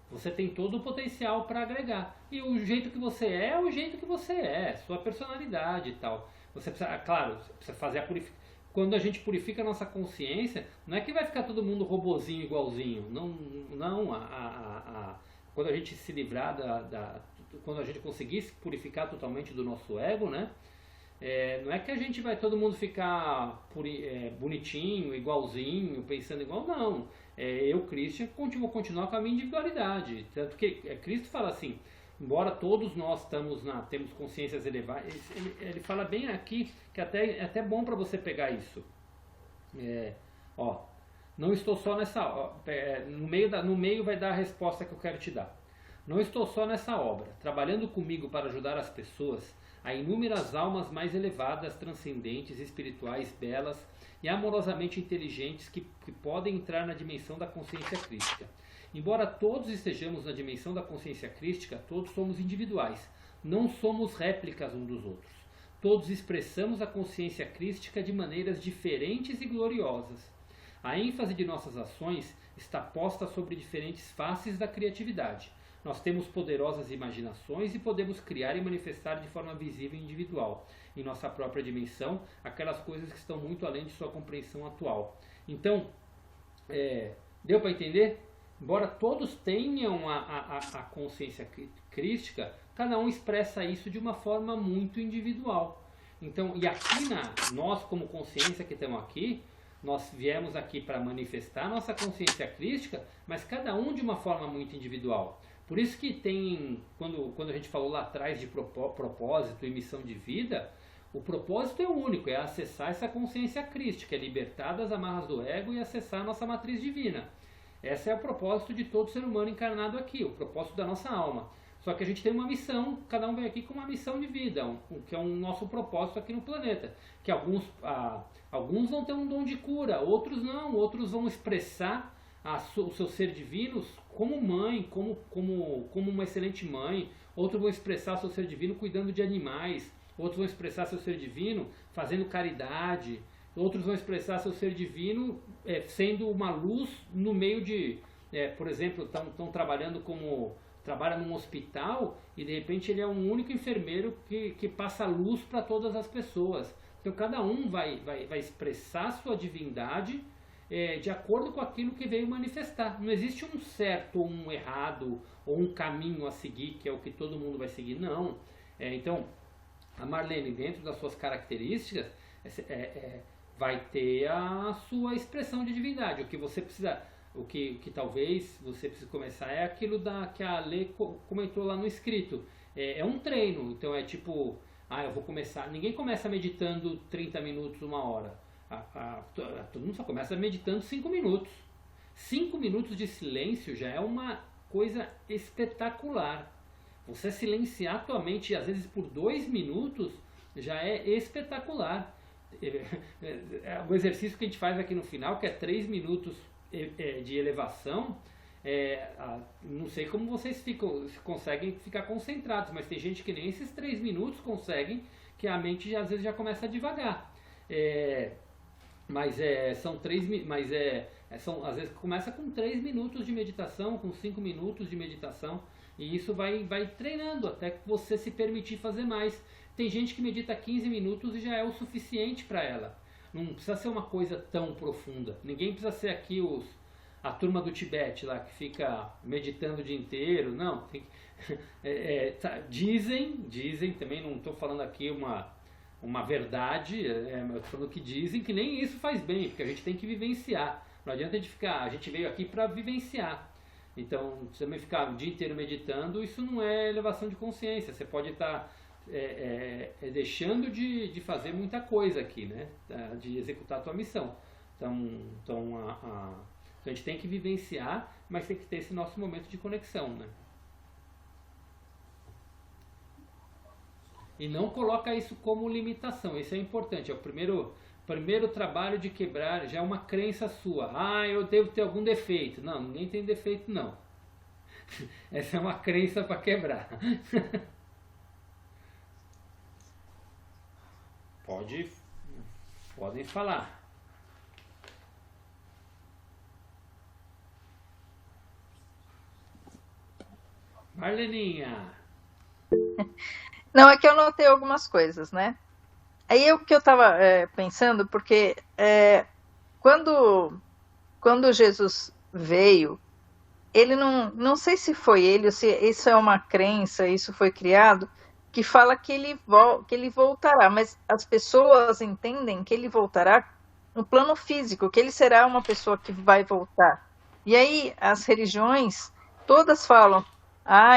Você tem todo o potencial para agregar. E o jeito que você é o jeito que você é, sua personalidade e tal. Você precisa, claro, você precisa fazer a purificação. Quando a gente purifica a nossa consciência, não é que vai ficar todo mundo robozinho igualzinho. Não, quando a gente se livrar quando a gente conseguir se purificar totalmente do nosso ego, né? Não é que a gente vai todo mundo ficar bonitinho, igualzinho, pensando igual, não. Eu, Christian, vou continuar com a minha individualidade. Tanto que Cristo fala assim, embora todos nós temos consciências elevadas, ele fala bem aqui, que é até bom para você pegar isso. Não estou só nessa... no meio vai dar a resposta que eu quero te dar. Não estou só nessa obra, trabalhando comigo para ajudar as pessoas, há inúmeras almas mais elevadas, transcendentes, espirituais, belas e amorosamente inteligentes que podem entrar na dimensão da consciência crística. Embora todos estejamos na dimensão da consciência crística, todos somos individuais, não somos réplicas uns dos outros. Todos expressamos a consciência crística de maneiras diferentes e gloriosas. A ênfase de nossas ações está posta sobre diferentes faces da criatividade. Nós temos poderosas imaginações e podemos criar e manifestar de forma visível e individual, em nossa própria dimensão, aquelas coisas que estão muito além de sua compreensão atual. Então, deu para entender? Embora todos tenham a consciência crística, cada um expressa isso de uma forma muito individual. Então, e aqui nós como consciência que estamos aqui, nós viemos aqui para manifestar nossa consciência crística, mas cada um de uma forma muito individual. Por isso que quando a gente falou lá atrás de propósito e missão de vida, o propósito é único, é acessar essa consciência crística, é libertar das amarras do ego e acessar a nossa matriz divina. Esse é o propósito de todo ser humano encarnado aqui, o propósito da nossa alma. Só que a gente tem uma missão, cada um vem aqui com uma missão de vida, que é o nosso propósito aqui no planeta. Que alguns vão ter um dom de cura, outros não, outros vão expressar o seu ser divino como mãe, como uma excelente mãe, outros vão expressar seu ser divino cuidando de animais, outros vão expressar seu ser divino fazendo caridade, outros vão expressar seu ser divino sendo uma luz no meio de, por exemplo, estão trabalha num hospital e de repente ele é um único enfermeiro que passa luz para todas as pessoas. Então cada um vai expressar sua divindade de acordo com aquilo que veio manifestar. Não existe um certo ou um errado ou um caminho a seguir que é o que todo mundo vai seguir, não. Então a Marlene, dentro das suas características, vai ter a sua expressão de divindade. O que você precisa, o que talvez você precise começar é aquilo que a Lê comentou lá no escrito. É um treino, então é tipo, eu vou começar. Ninguém começa meditando 30 minutos, 1 hora. Todo mundo só começa meditando 5 minutos. 5 minutos de silêncio já é uma coisa espetacular. Você silenciar a tua mente, às vezes por 2 minutos, já é espetacular. O exercício que a gente faz aqui no final, que é 3 minutos de elevação, não sei como vocês conseguem ficar concentrados, mas tem gente que nem esses 3 minutos conseguem, que a mente às vezes já começa a devagar. Às vezes começa com 3 minutos de meditação, com 5 minutos de meditação, e isso vai treinando até que você se permitir fazer mais. Tem gente que medita 15 minutos e já é o suficiente para ela. Não precisa ser uma coisa tão profunda. Ninguém precisa ser aqui a turma do Tibete lá que fica meditando o dia inteiro. Não. Dizem também, não estou falando aqui uma verdade, eu estou falando que dizem que nem isso faz bem, porque a gente tem que vivenciar. Não adianta a gente veio aqui para vivenciar. Então, você também ficar o dia inteiro meditando, isso não é elevação de consciência. Você pode estar deixando de fazer muita coisa aqui, né? De executar a tua missão. Então a gente tem que vivenciar, mas tem que ter esse nosso momento de conexão, né? E não coloca isso como limitação. Isso é importante. É o primeiro primeiro trabalho de quebrar já é uma crença sua. Ah, eu devo ter algum defeito. Não, ninguém tem defeito não. Essa é uma crença para quebrar. Podem falar. Marleninha. Não, é que eu notei algumas coisas, né? Aí o que eu estava pensando, porque quando Jesus veio, ele não sei se foi ele, ou se isso é uma crença, isso foi criado, que fala que ele voltará, mas as pessoas entendem que ele voltará no plano físico, que ele será uma pessoa que vai voltar. E aí as religiões todas falam,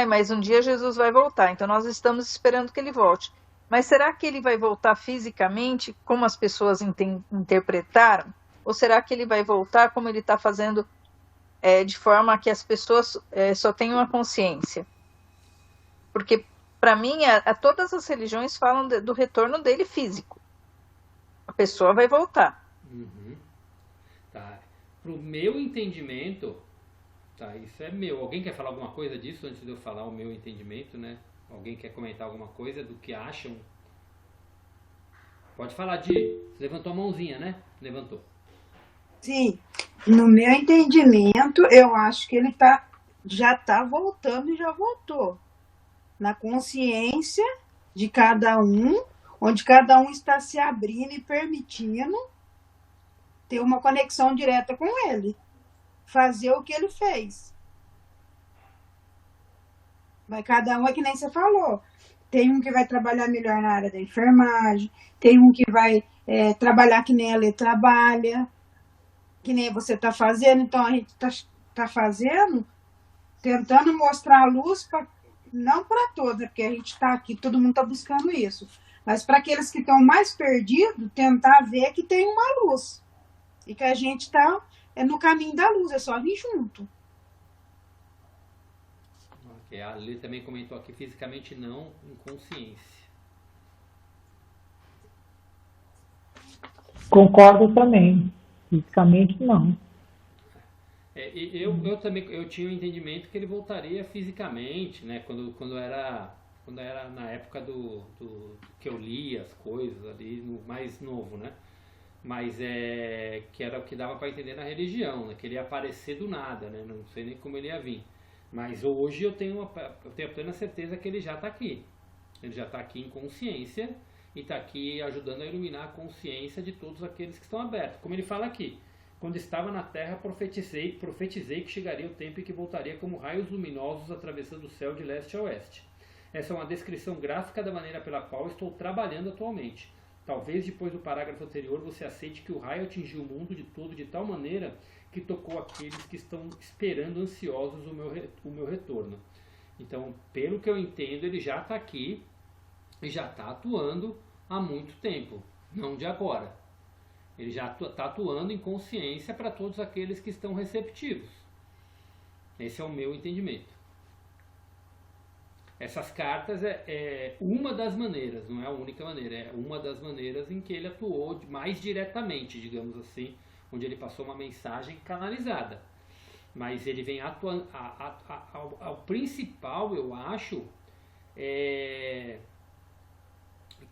mas um dia Jesus vai voltar, então nós estamos esperando que ele volte. Mas será que ele vai voltar fisicamente, como as pessoas interpretaram? Ou será que ele vai voltar como ele está fazendo, de forma que as pessoas só tenham a consciência? Porque, para mim, todas as religiões falam do retorno dele físico. A pessoa vai voltar. Uhum. Tá. Pro meu entendimento, tá, isso é meu. Alguém quer falar alguma coisa disso antes de eu falar o meu entendimento, né? Alguém quer comentar alguma coisa do que acham? Pode falar, Di. Você levantou a mãozinha, né? Levantou. Sim, no meu entendimento, eu acho que ele já está voltando e já voltou. Na consciência de cada um, onde cada um está se abrindo e permitindo ter uma conexão direta com ele. Fazer o que ele fez. Mas cada um é que nem você falou. Tem um que vai trabalhar melhor na área da enfermagem, tem um que vai trabalhar que nem a Lê trabalha, que nem você está fazendo. Então a gente está fazendo, tentando mostrar a luz, não para todos, porque a gente está aqui, todo mundo está buscando isso, mas para aqueles que estão mais perdidos, tentar ver que tem uma luz e que a gente está no caminho da luz, é só vir junto. A Lê também comentou aqui, fisicamente não, em consciência. Concordo também. Fisicamente não. Eu também tinha o entendimento que ele voltaria fisicamente, né? Quando era na época do que eu lia as coisas ali, mais novo, né? Mas que era o que dava para entender na religião, né? Que ele ia aparecer do nada, né? Não sei nem como ele ia vir. Mas hoje eu tenho a plena certeza que ele já está aqui. Ele já está aqui em consciência e está aqui ajudando a iluminar a consciência de todos aqueles que estão abertos. Como ele fala aqui, quando estava na terra profetizei que chegaria o tempo em que voltaria como raios luminosos atravessando o céu de leste a oeste. Essa é uma descrição gráfica da maneira pela qual estou trabalhando atualmente. Talvez depois do parágrafo anterior você aceite que o raio atingiu o mundo de todo de tal maneira que tocou aqueles que estão esperando ansiosos o meu retorno. Então, pelo que eu entendo, ele já está aqui e já está atuando há muito tempo, não de agora. Ele já está atuando em consciência para todos aqueles que estão receptivos. Esse é o meu entendimento. Essas cartas é uma das maneiras, não é a única maneira, é uma das maneiras em que ele atuou mais diretamente, digamos assim, onde ele passou uma mensagem canalizada. Mas ele vem atuando. Ao principal, eu acho,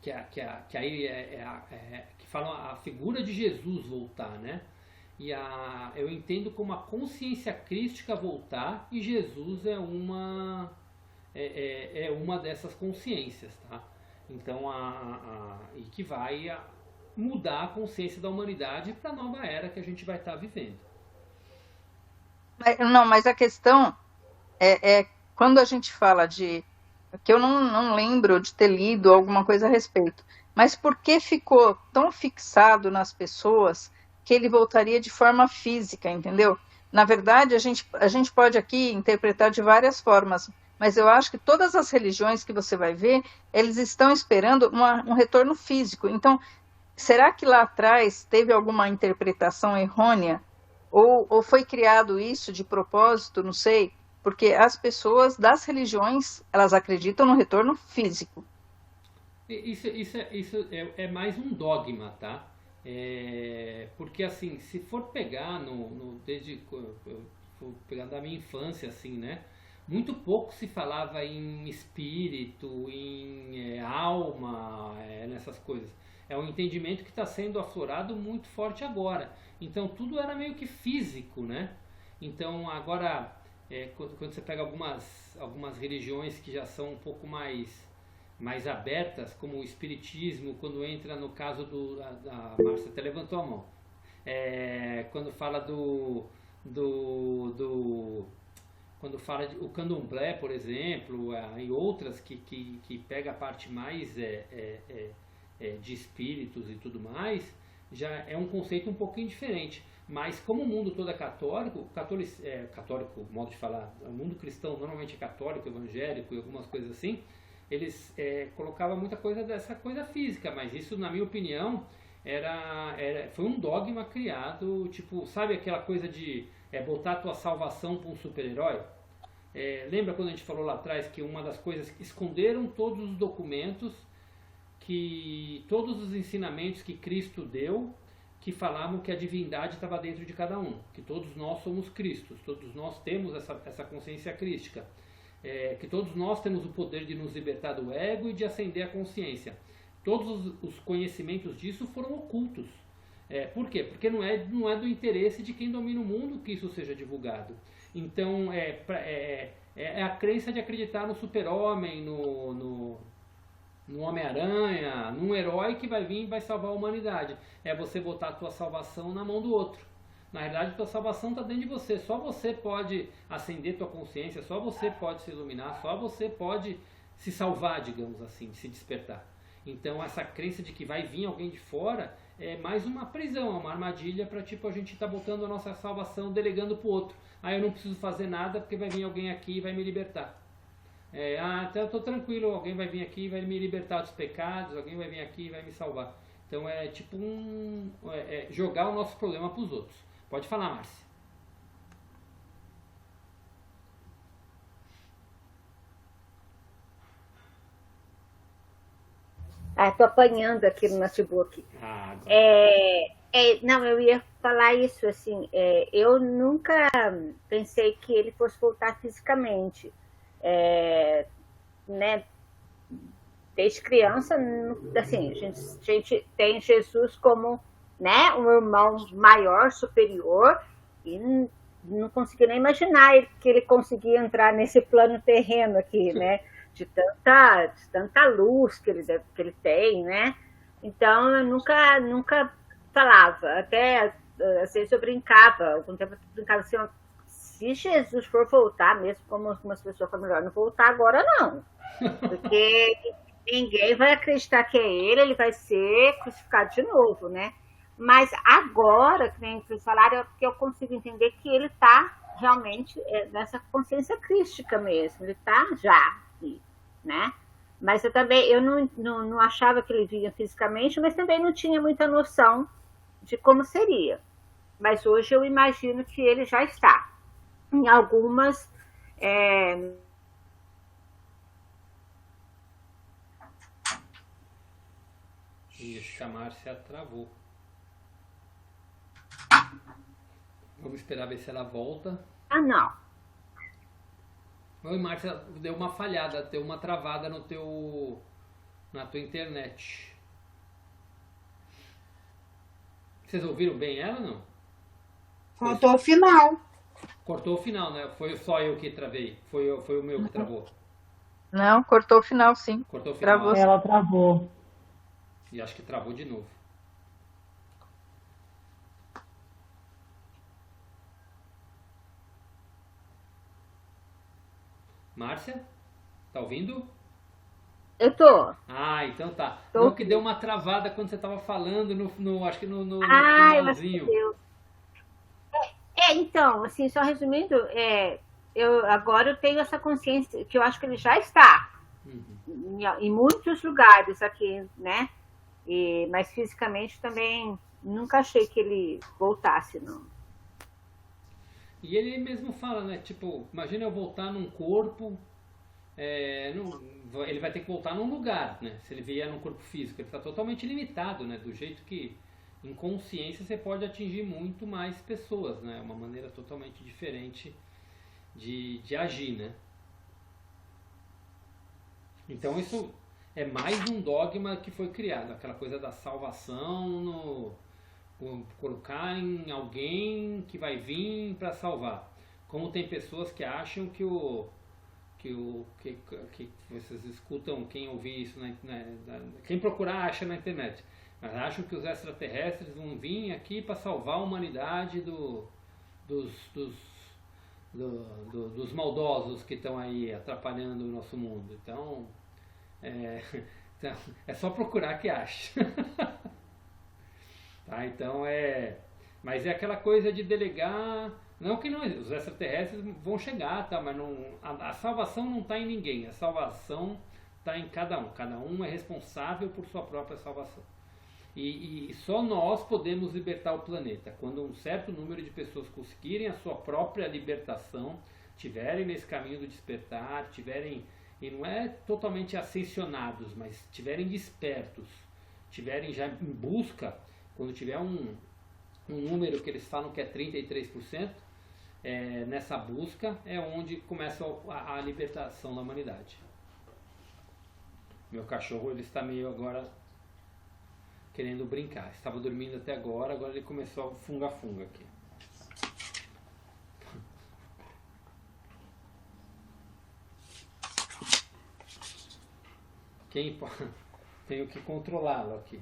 que falam a figura de Jesus voltar, né? E eu entendo como a consciência crística voltar, e Jesus é uma dessas consciências, tá? Então, e que vai mudar a consciência da humanidade para a nova era que a gente vai estar vivendo. Não, mas a questão quando a gente fala que eu não lembro de ter lido alguma coisa a respeito, mas por que ficou tão fixado nas pessoas que ele voltaria de forma física, entendeu? Na verdade, a gente pode aqui interpretar de várias formas, mas eu acho que todas as religiões que você vai ver, eles estão esperando um retorno físico. Então, será que lá atrás teve alguma interpretação errônea? Ou foi criado isso de propósito? Não sei. Porque as pessoas das religiões, elas acreditam no retorno físico. Isso é mais um dogma, tá? Porque assim, se for pegar desde for pegar da minha infância, assim, né? Muito pouco se falava em espírito, em alma, nessas coisas. É um entendimento que está sendo aflorado muito forte agora. Então tudo era meio que físico, né? Então agora, quando você pega algumas religiões que já são um pouco mais abertas, como o espiritismo, quando entra no caso a Márcia até levantou a mão, quando fala quando fala o candomblé, por exemplo, e outras que pega a parte mais de espíritos e tudo mais, já é um conceito um pouquinho diferente. Mas como o mundo todo é católico, católico, modo de falar, o mundo cristão normalmente é católico, evangélico e algumas coisas assim, eles colocavam muita coisa dessa coisa física, mas isso, na minha opinião, foi um dogma criado, tipo, sabe aquela coisa de botar a tua salvação para um super-herói? Lembra quando a gente falou lá atrás que uma das coisas, esconderam todos os documentos, todos os ensinamentos que Cristo deu, que falavam que a divindade estava dentro de cada um, que todos nós somos Cristos, todos nós temos essa consciência crística, que todos nós temos o poder de nos libertar do ego e de ascender a consciência. Todos os conhecimentos disso foram ocultos. Por quê? Porque não é do interesse de quem domina o mundo que isso seja divulgado. Então, a crença de acreditar no super-homem, no Homem-Aranha, num herói que vai vir e vai salvar a humanidade. É você botar a tua salvação na mão do outro. Na verdade, a tua salvação está dentro de você. Só você pode acender tua consciência, só você pode se iluminar, só você pode se salvar, digamos assim, se despertar. Então, essa crença de que vai vir alguém de fora é mais uma prisão, é uma armadilha para tipo, a gente estar botando a nossa salvação, delegando para o outro. Eu não preciso fazer nada porque vai vir alguém aqui e vai me libertar. Então eu estou tranquilo, alguém vai vir aqui e vai me libertar dos pecados, alguém vai vir aqui e vai me salvar. Então é tipo jogar o nosso problema para os outros. Pode falar, Márcia. Tô apanhando aqui no notebook. Não, eu ia falar isso, assim, eu nunca pensei que ele fosse voltar fisicamente. Né? Desde criança, assim, a gente tem Jesus como, né, um irmão maior, superior, e não consegui nem imaginar que ele conseguia entrar nesse plano terreno aqui, né? De tanta luz que ele tem, né? Então, eu nunca falava. Até, às vezes, eu brincava. Algum tempo eu brincava assim, se Jesus for voltar, mesmo como algumas pessoas falam, melhor não voltar agora, não. Porque ninguém vai acreditar que é ele vai ser crucificado de novo, né? Mas agora, que nem vocês falaram, é porque eu consigo entender que ele está realmente nessa consciência crística mesmo. Ele está já, né? Mas eu não achava que ele vinha fisicamente, mas também não tinha muita noção de como seria. Mas hoje eu imagino que ele já está. Em algumas... Ixi, a Márcia travou. Vamos esperar ver se ela volta. Não. Oi, Márcia, deu uma falhada, deu uma travada na tua internet. Vocês ouviram bem ela ou não? Cortou o final. Cortou o final, né? Foi só eu que travei. Foi o meu que travou. Não, cortou o final, sim. Cortou o final. Travou. Ela travou. E acho que travou de novo. Márcia? Tá ouvindo? Eu tô. Então tá. Tô. Não, que deu uma travada quando você tava falando, acho que no finalzinho. finalzinho. Então, assim, só resumindo, agora eu tenho essa consciência que eu acho que ele já está em muitos lugares aqui, né? Mas fisicamente também nunca achei que ele voltasse, não. E ele mesmo fala, né? Tipo, imagina eu voltar num corpo, ele vai ter que voltar num lugar, né? Se ele vier num corpo físico, ele está totalmente limitado, né? Do jeito que em consciência você pode atingir muito mais pessoas, né? Uma maneira totalmente diferente de agir, né? Então isso é mais um dogma que foi criado, aquela coisa da salvação, colocar em alguém que vai vir para salvar. Como tem pessoas que acham que vocês escutam, quem ouvir isso, quem procurar acha na internet, mas acham que os extraterrestres vão vir aqui para salvar a humanidade dos maldosos que estão aí atrapalhando o nosso mundo. Então é só procurar que acha. Tá? Então mas é aquela coisa de delegar. Não que os extraterrestres vão chegar, tá? Mas a salvação não está em ninguém. A salvação está em cada um. Cada um é responsável por sua própria salvação. E só nós podemos libertar o planeta. Quando um certo número de pessoas conseguirem a sua própria libertação, tiverem nesse caminho do despertar, e não é totalmente ascensionados, mas tiverem despertos, tiverem já em busca, quando tiver um número que eles falam que é 33%, nessa busca é onde começa a libertação da humanidade. Meu cachorro, ele está meio agora querendo brincar. Estava dormindo até agora ele começou a funga-funga aqui. Tenho que controlá-lo aqui.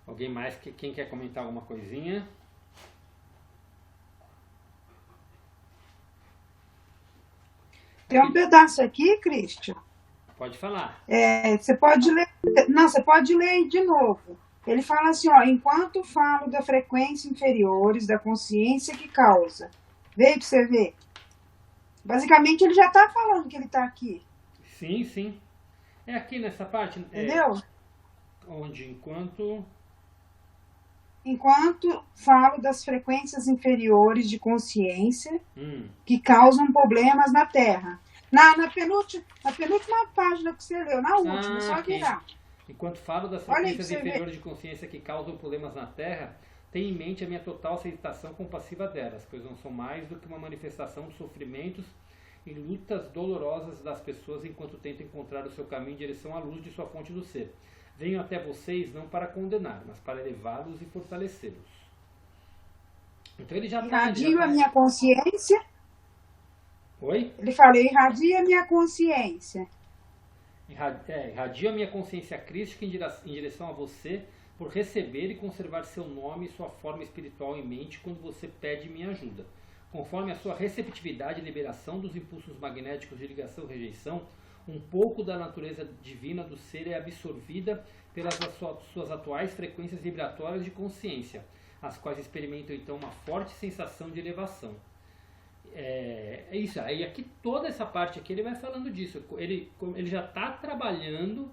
Alguém mais? Quem quer comentar alguma coisinha? Tem um pedaço aqui, Christian. Pode falar. Você pode ler. Não, você pode ler aí de novo. Ele fala assim, ó, enquanto falo da frequência inferiores da consciência que causa. Veio para você ver. Basicamente ele já está falando que ele está aqui. Sim, sim. É aqui nessa parte. Entendeu? Onde enquanto falo das frequências inferiores de consciência que causam problemas na Terra. Na penúltima página que você leu, na última, só virar. Enquanto falo das frequências inferiores de consciência que causam problemas na Terra, tenho em mente a minha total aceitação compassiva delas, pois não são mais do que uma manifestação de sofrimentos e lutas dolorosas das pessoas enquanto tentam encontrar o seu caminho em direção à luz de sua fonte do ser. Venho até vocês não para condenar, mas para elevá-los e fortalecê-los. Então ele já está... Irradio a minha consciência. Oi? Ele fala, irradia a minha consciência. Irradio a minha consciência crística em direção a você por receber e conservar seu nome e sua forma espiritual em mente quando você pede minha ajuda. Conforme a sua receptividade e liberação dos impulsos magnéticos de ligação e rejeição, um pouco da natureza divina do ser é absorvida pelas suas atuais frequências vibratórias de consciência, as quais experimentam então uma forte sensação de elevação. É isso. Aí aqui toda essa parte aqui ele vai falando disso. Ele já está trabalhando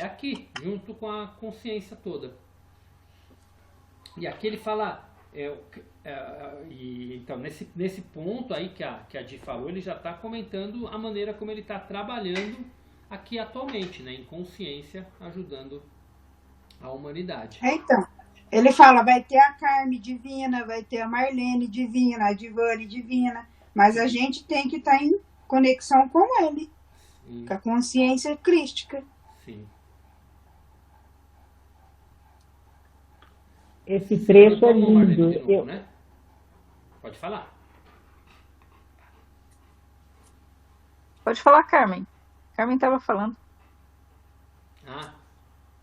aqui junto com a consciência toda. E aqui ele fala então nesse ponto aí que a Di falou, ele já está comentando a maneira como ele está trabalhando aqui atualmente, né, em consciência, ajudando a humanidade. Então, ele fala, vai ter a Carme divina, vai ter a Marlene divina, a Divane divina, mas a gente tem que estar em conexão com ele, sim, com a consciência crística. Sim. Esse trecho é lindo. Novo, né? Pode falar. Pode falar, Carmen. Carmen estava falando.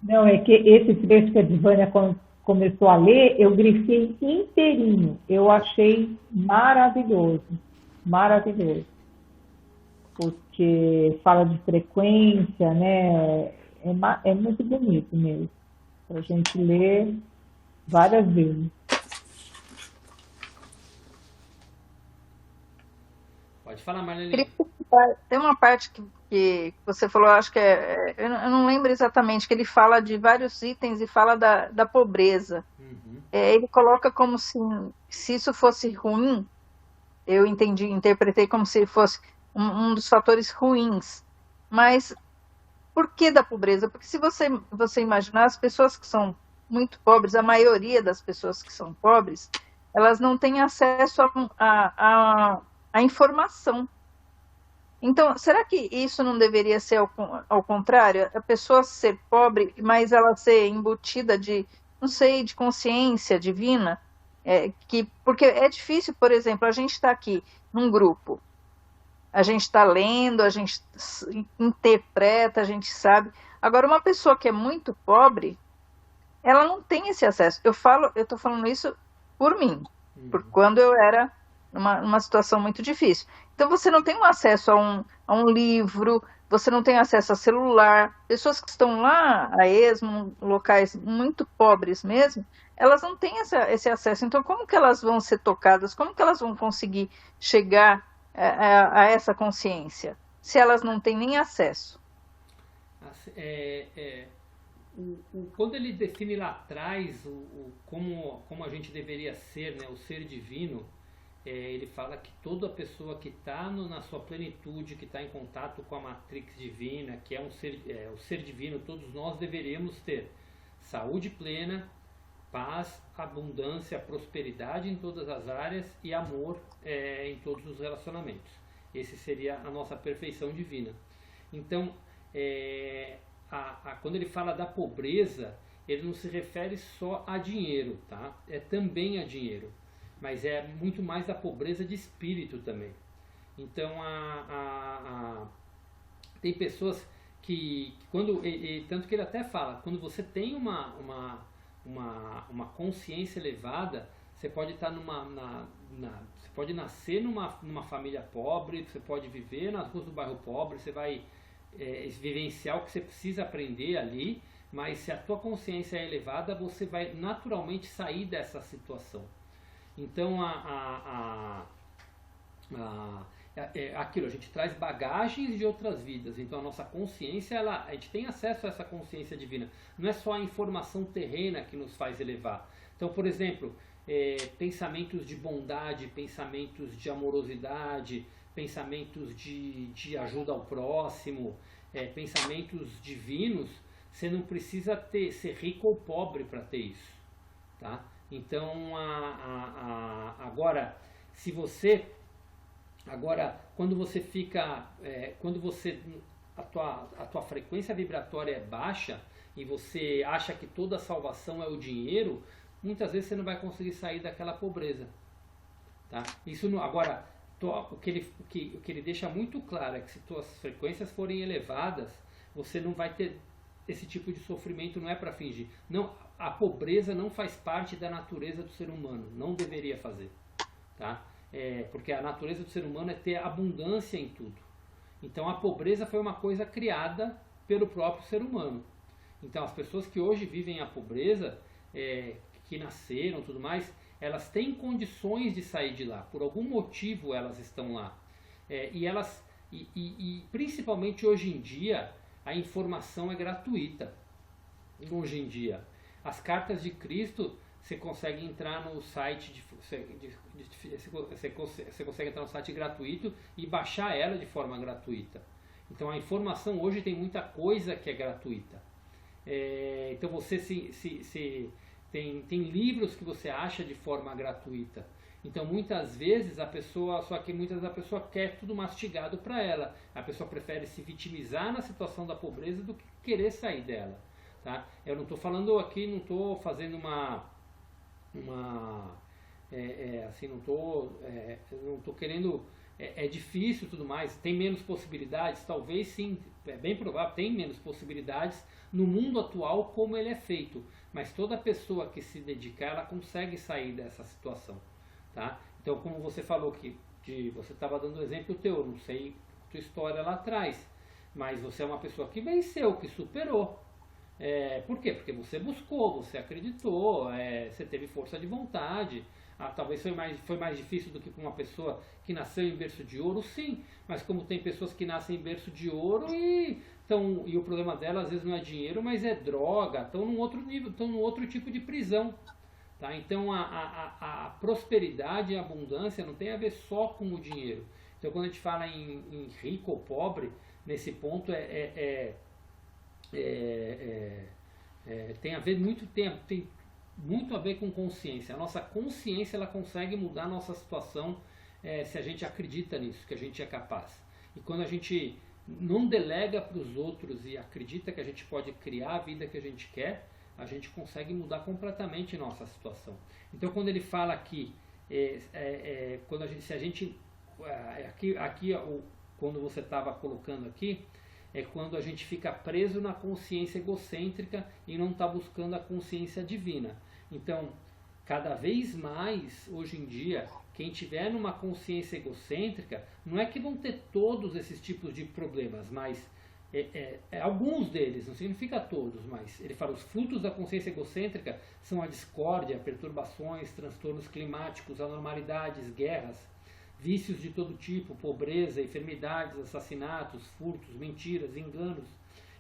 Não, é que esse trecho que a Divânia começou a ler, eu grifei inteirinho. Eu achei maravilhoso. Maravilhoso. Porque fala de frequência, né? É muito bonito mesmo. Para a gente ler várias vezes. Pode falar, Marlene. Tem uma parte que você falou, acho que eu não lembro exatamente, que ele fala de vários itens e fala da pobreza. Uhum. Ele coloca como se isso fosse ruim, eu interpretei como se fosse um dos fatores ruins. Mas Por que da pobreza? Porque se você imaginar, as pessoas que são muito pobres, a maioria das pessoas que são pobres, elas não têm acesso à informação. Então, será que isso não deveria ser ao contrário? A pessoa ser pobre, mas ela ser embutida de, não sei, de consciência divina? Porque é difícil, por exemplo, a gente está aqui num grupo, a gente está lendo, a gente interpreta, a gente sabe. Agora, uma pessoa que é muito pobre, ela não tem esse acesso. Eu estou falando isso por mim, por quando eu era numa situação muito difícil. Então, você não tem um acesso a um livro, você não tem acesso a celular. Pessoas que estão lá a esmo, locais muito pobres mesmo, elas não têm esse acesso. Então, como que elas vão ser tocadas? Como que elas vão conseguir chegar a essa consciência, se elas não têm nem acesso? Quando ele define lá atrás como a gente deveria ser, né, o ser divino, ele fala que toda pessoa que está na sua plenitude, que está em contato com a matrix divina, que é o ser divino, todos nós deveríamos ter saúde plena, paz, abundância, prosperidade em todas as áreas e amor em todos os relacionamentos. Esse seria a nossa perfeição divina. Então, quando ele fala da pobreza, ele não se refere só a dinheiro, tá? É também a dinheiro, mas é muito mais da pobreza de espírito também. Então, tem pessoas que quando tanto que ele até fala, quando você tem uma consciência elevada, você pode estar você pode nascer numa família pobre, você pode viver nas ruas do bairro pobre, você vai vivenciar o que você precisa aprender ali, mas se a tua consciência é elevada, você vai naturalmente sair dessa situação. Então, aquilo, a gente traz bagagens de outras vidas, então a nossa consciência, a gente tem acesso a essa consciência divina, não é só a informação terrena que nos faz elevar. Então, por exemplo, pensamentos de bondade, pensamentos de amorosidade, pensamentos de ajuda ao próximo, pensamentos divinos, você não precisa ser rico ou pobre para ter isso, tá? Então, agora, quando você fica, a tua frequência vibratória é baixa e você acha que toda a salvação é o dinheiro, muitas vezes você não vai conseguir sair daquela pobreza, tá? Isso não, agora, o que ele deixa muito claro é que se tuas frequências forem elevadas, você não vai ter esse tipo de sofrimento, não é para fingir. Não, a pobreza não faz parte da natureza do ser humano, não deveria fazer, tá? Porque a natureza do ser humano é ter abundância em tudo. Então a pobreza foi uma coisa criada pelo próprio ser humano. Então as pessoas que hoje vivem a pobreza, que nasceram, tudo mais, elas têm condições de sair de lá. Por algum motivo elas estão lá. E principalmente hoje em dia, a informação é gratuita. Hoje em dia, as cartas de Cristo, você consegue entrar no site, você consegue entrar no site gratuito e baixar ela de forma gratuita. Então a informação hoje tem muita coisa que é gratuita. Então você tem livros que você acha de forma gratuita. Então muitas vezes a pessoa quer tudo mastigado para ela. A pessoa prefere se vitimizar na situação da pobreza do que querer sair dela, tá? Eu não estou falando aqui, não estou fazendo não estou querendo, é difícil e tudo mais, tem menos possibilidades, talvez sim, é bem provável, tem menos possibilidades no mundo atual como ele é feito, mas toda pessoa que se dedicar, ela consegue sair dessa situação, tá? Então, como você falou você estava dando exemplo teu, não sei a tua história lá atrás, mas você é uma pessoa que venceu, que superou. Por quê? Porque você buscou, você acreditou, você teve força de vontade. Talvez foi mais difícil do que com uma pessoa que nasceu em berço de ouro, sim, mas como tem pessoas que nascem em berço de ouro e o problema dela às vezes não é dinheiro, mas é droga, estão num outro nível, estão num outro tipo de prisão, tá? Então a prosperidade e a abundância não tem a ver só com o dinheiro. Então quando a gente fala em rico ou pobre, nesse ponto tem muito a ver com consciência. A nossa consciência ela consegue mudar a nossa situação se a gente acredita nisso, que a gente é capaz. E quando a gente não delega para os outros e acredita que a gente pode criar a vida que a gente quer, a gente consegue mudar completamente nossa situação. Então, quando ele fala aqui, quando a gente, se a gente, quando você estava colocando aqui, é quando a gente fica preso na consciência egocêntrica e não está buscando a consciência divina. Então, cada vez mais, hoje em dia, quem tiver numa consciência egocêntrica, não é que vão ter todos esses tipos de problemas, mas alguns deles, não significa todos, mas ele fala, os frutos da consciência egocêntrica são a discórdia, perturbações, transtornos climáticos, anormalidades, guerras, vícios de todo tipo, pobreza, enfermidades, assassinatos, furtos, mentiras, enganos.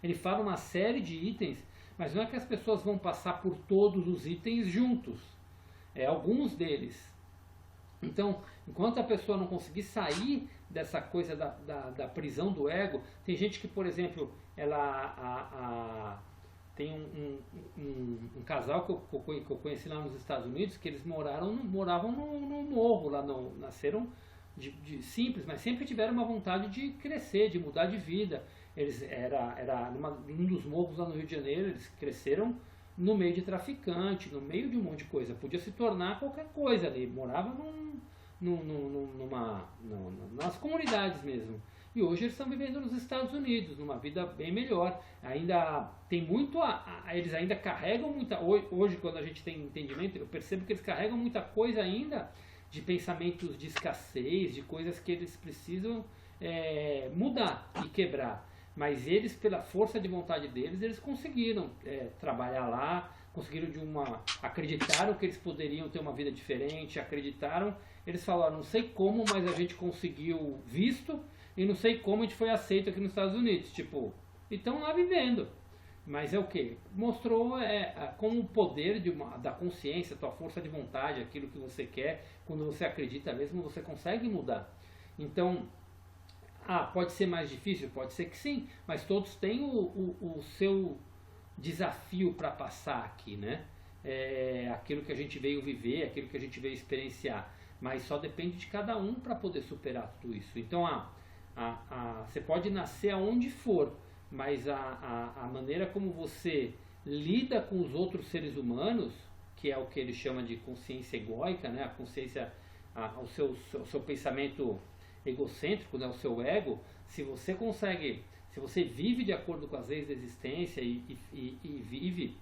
Ele fala uma série de itens, mas não é que as pessoas vão passar por todos os itens juntos, alguns deles. Então, enquanto a pessoa não conseguir sair dessa coisa da prisão do ego, tem gente que, por exemplo, tem um casal que eu conheci lá nos Estados Unidos, que eles moravam no morro, lá nasceram de simples, mas sempre tiveram uma vontade de crescer, de mudar de vida. Eles era num dos morros lá no Rio de Janeiro, eles cresceram no meio de traficante, no meio de um monte de coisa. Podia se tornar qualquer coisa ali. Morava nas comunidades mesmo. E hoje eles estão vivendo nos Estados Unidos, numa vida bem melhor. Ainda tem muito eles ainda carregam muita... Hoje, quando a gente tem entendimento, eu percebo que eles carregam muita coisa ainda de pensamentos de escassez, de coisas que eles precisam mudar e quebrar. Mas eles, pela força de vontade deles, eles conseguiram trabalhar lá, acreditaram que eles poderiam ter uma vida diferente, eles falaram, não sei como, mas a gente conseguiu visto, e não sei como a gente foi aceito aqui nos Estados Unidos, tipo, e estão lá vivendo. Mas é o que? Mostrou como o poder da consciência, tua força de vontade, aquilo que você quer, quando você acredita mesmo, você consegue mudar. Então, pode ser mais difícil? Pode ser que sim, mas todos têm o seu desafio para passar aqui, né? Aquilo que a gente veio viver, aquilo que a gente veio experienciar, mas só depende de cada um para poder superar tudo isso. Então, você pode nascer aonde for, mas a maneira como você lida com os outros seres humanos, que é o que ele chama de consciência egóica, né? A consciência, o seu pensamento egocêntrico, né, o seu ego, se você vive de acordo com as leis da existência e vive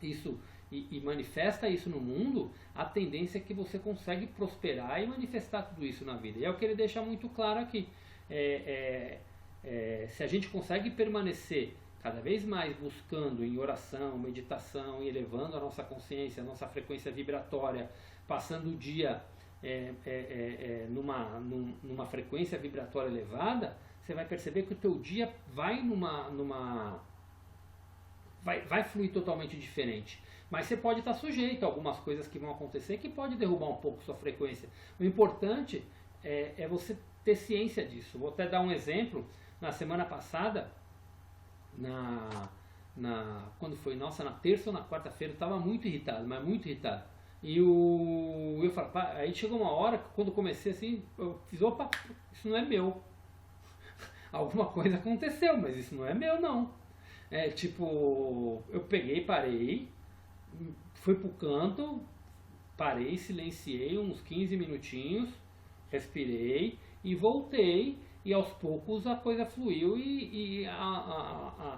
isso e manifesta isso no mundo, a tendência é que você consegue prosperar e manifestar tudo isso na vida. E é o que ele deixa muito claro aqui. Se a gente consegue permanecer cada vez mais buscando em oração, meditação e elevando a nossa consciência, a nossa frequência vibratória, passando o dia numa frequência vibratória elevada, você vai perceber que o teu dia vai vai fluir totalmente diferente. Mas você pode estar sujeito a algumas coisas que vão acontecer que pode derrubar um pouco sua frequência. O importante é você ter ciência disso. Vou até dar um exemplo. Na semana passada, quando foi? Nossa, na terça ou na quarta-feira, eu estava muito irritado, mas muito irritado. E eu falei, aí chegou uma hora que quando comecei assim, eu fiz, opa, isso não é meu. Alguma coisa aconteceu, mas isso não é meu não. Eu peguei, parei, fui pro canto, parei, silenciei uns 15 minutinhos, respirei e voltei, e aos poucos a coisa fluiu e a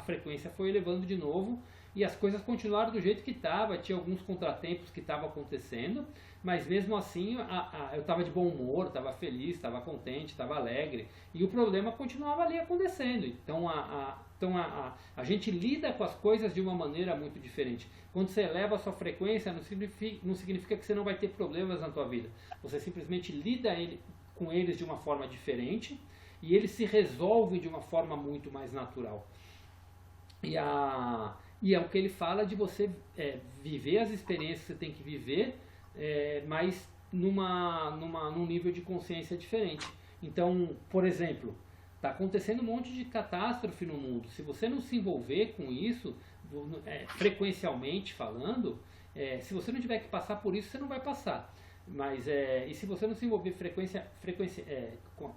frequência foi elevando de novo e as coisas continuaram do jeito que estava. Tinha alguns contratempos que estavam acontecendo, mas mesmo assim eu estava de bom humor, estava feliz, estava contente, estava alegre, e o problema continuava ali acontecendo. Então a gente lida com as coisas de uma maneira muito diferente. Quando você eleva a sua frequência, não significa que você não vai ter problemas na tua vida. Você simplesmente lida com eles de uma forma diferente e eles se resolvem de uma forma muito mais natural. E é o que ele fala de você viver as experiências que você tem que viver, mas num nível de consciência diferente. Então, por exemplo, Está acontecendo um monte de catástrofe no mundo. Se você não se envolver com isso, frequencialmente falando, se você não tiver que passar por isso, você não vai passar. Mas e se você não se envolver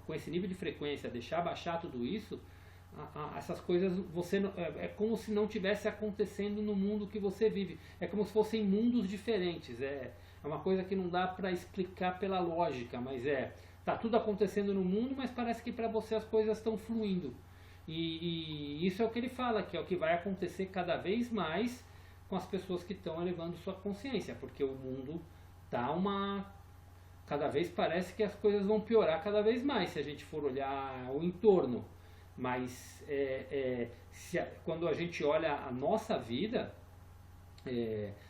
com esse nível de frequência, deixar baixar tudo isso, essas coisas é como se não tivesse acontecendo no mundo que você vive. É como se fossem mundos diferentes. É uma coisa que não dá para explicar pela lógica, mas tá tudo acontecendo no mundo, mas parece que para você as coisas estão fluindo. E isso é o que ele fala, que é o que vai acontecer cada vez mais com as pessoas que estão elevando sua consciência, porque o mundo tá cada vez parece que as coisas vão piorar cada vez mais se a gente for olhar o entorno. Mas quando a gente olha a nossa vida,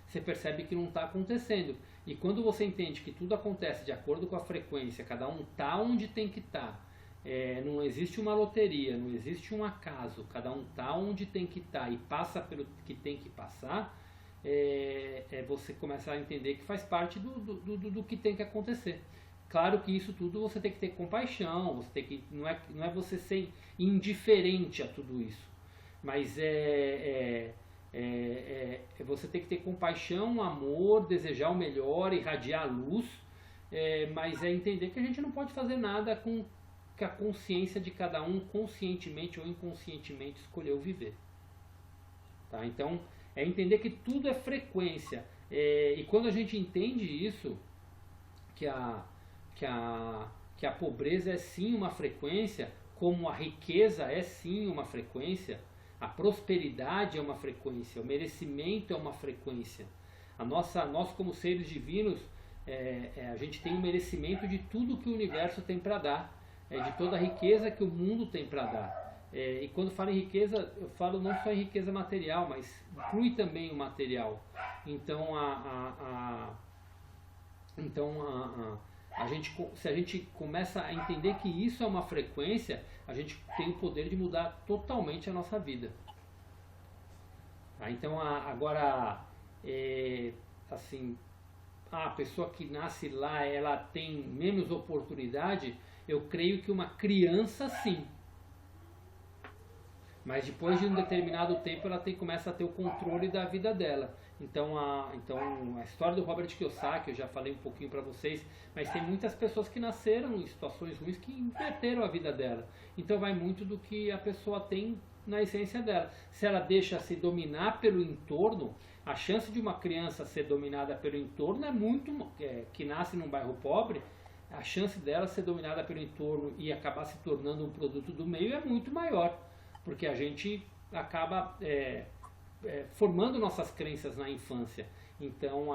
você percebe que não está acontecendo. E quando você entende que tudo acontece de acordo com a frequência, cada um está onde tem que estar, não existe uma loteria, não existe um acaso, cada um está onde tem que estar e passa pelo que tem que passar, você começa a entender que faz parte do que tem que acontecer. Claro que isso tudo você tem que ter compaixão, você tem que, não é você ser indiferente a tudo isso, mas você tem que ter compaixão, amor, desejar o melhor, irradiar a luz, mas entender que a gente não pode fazer nada com que a consciência de cada um, conscientemente ou inconscientemente, escolheu viver. Tá? Então, entender que tudo é frequência. E quando a gente entende isso, que a pobreza é sim uma frequência, como a riqueza é sim uma frequência, a prosperidade é uma frequência, o merecimento é uma frequência. Nós como seres divinos, a gente tem o merecimento de tudo que o universo tem para dar, de toda a riqueza que o mundo tem para dar. E quando falo em riqueza, eu falo não só em riqueza material, mas inclui também o material. Então, se a gente começa a entender que isso é uma frequência, a gente tem o poder de mudar totalmente a nossa vida. Tá? Então, agora, assim, a pessoa que nasce lá, ela tem menos oportunidade. Eu creio que uma criança, sim. Mas depois de um determinado tempo ela começa a ter o controle da vida dela. Então a história do Robert Kiyosaki, eu já falei um pouquinho para vocês, mas tem muitas pessoas que nasceram em situações ruins que inverteram a vida dela. Então vai muito do que a pessoa tem na essência dela. Se ela deixa se dominar pelo entorno, a chance de uma criança ser dominada pelo entorno é muito... que nasce num bairro pobre, a chance dela ser dominada pelo entorno e acabar se tornando um produto do meio é muito maior. Porque a gente acaba formando nossas crenças na infância. Então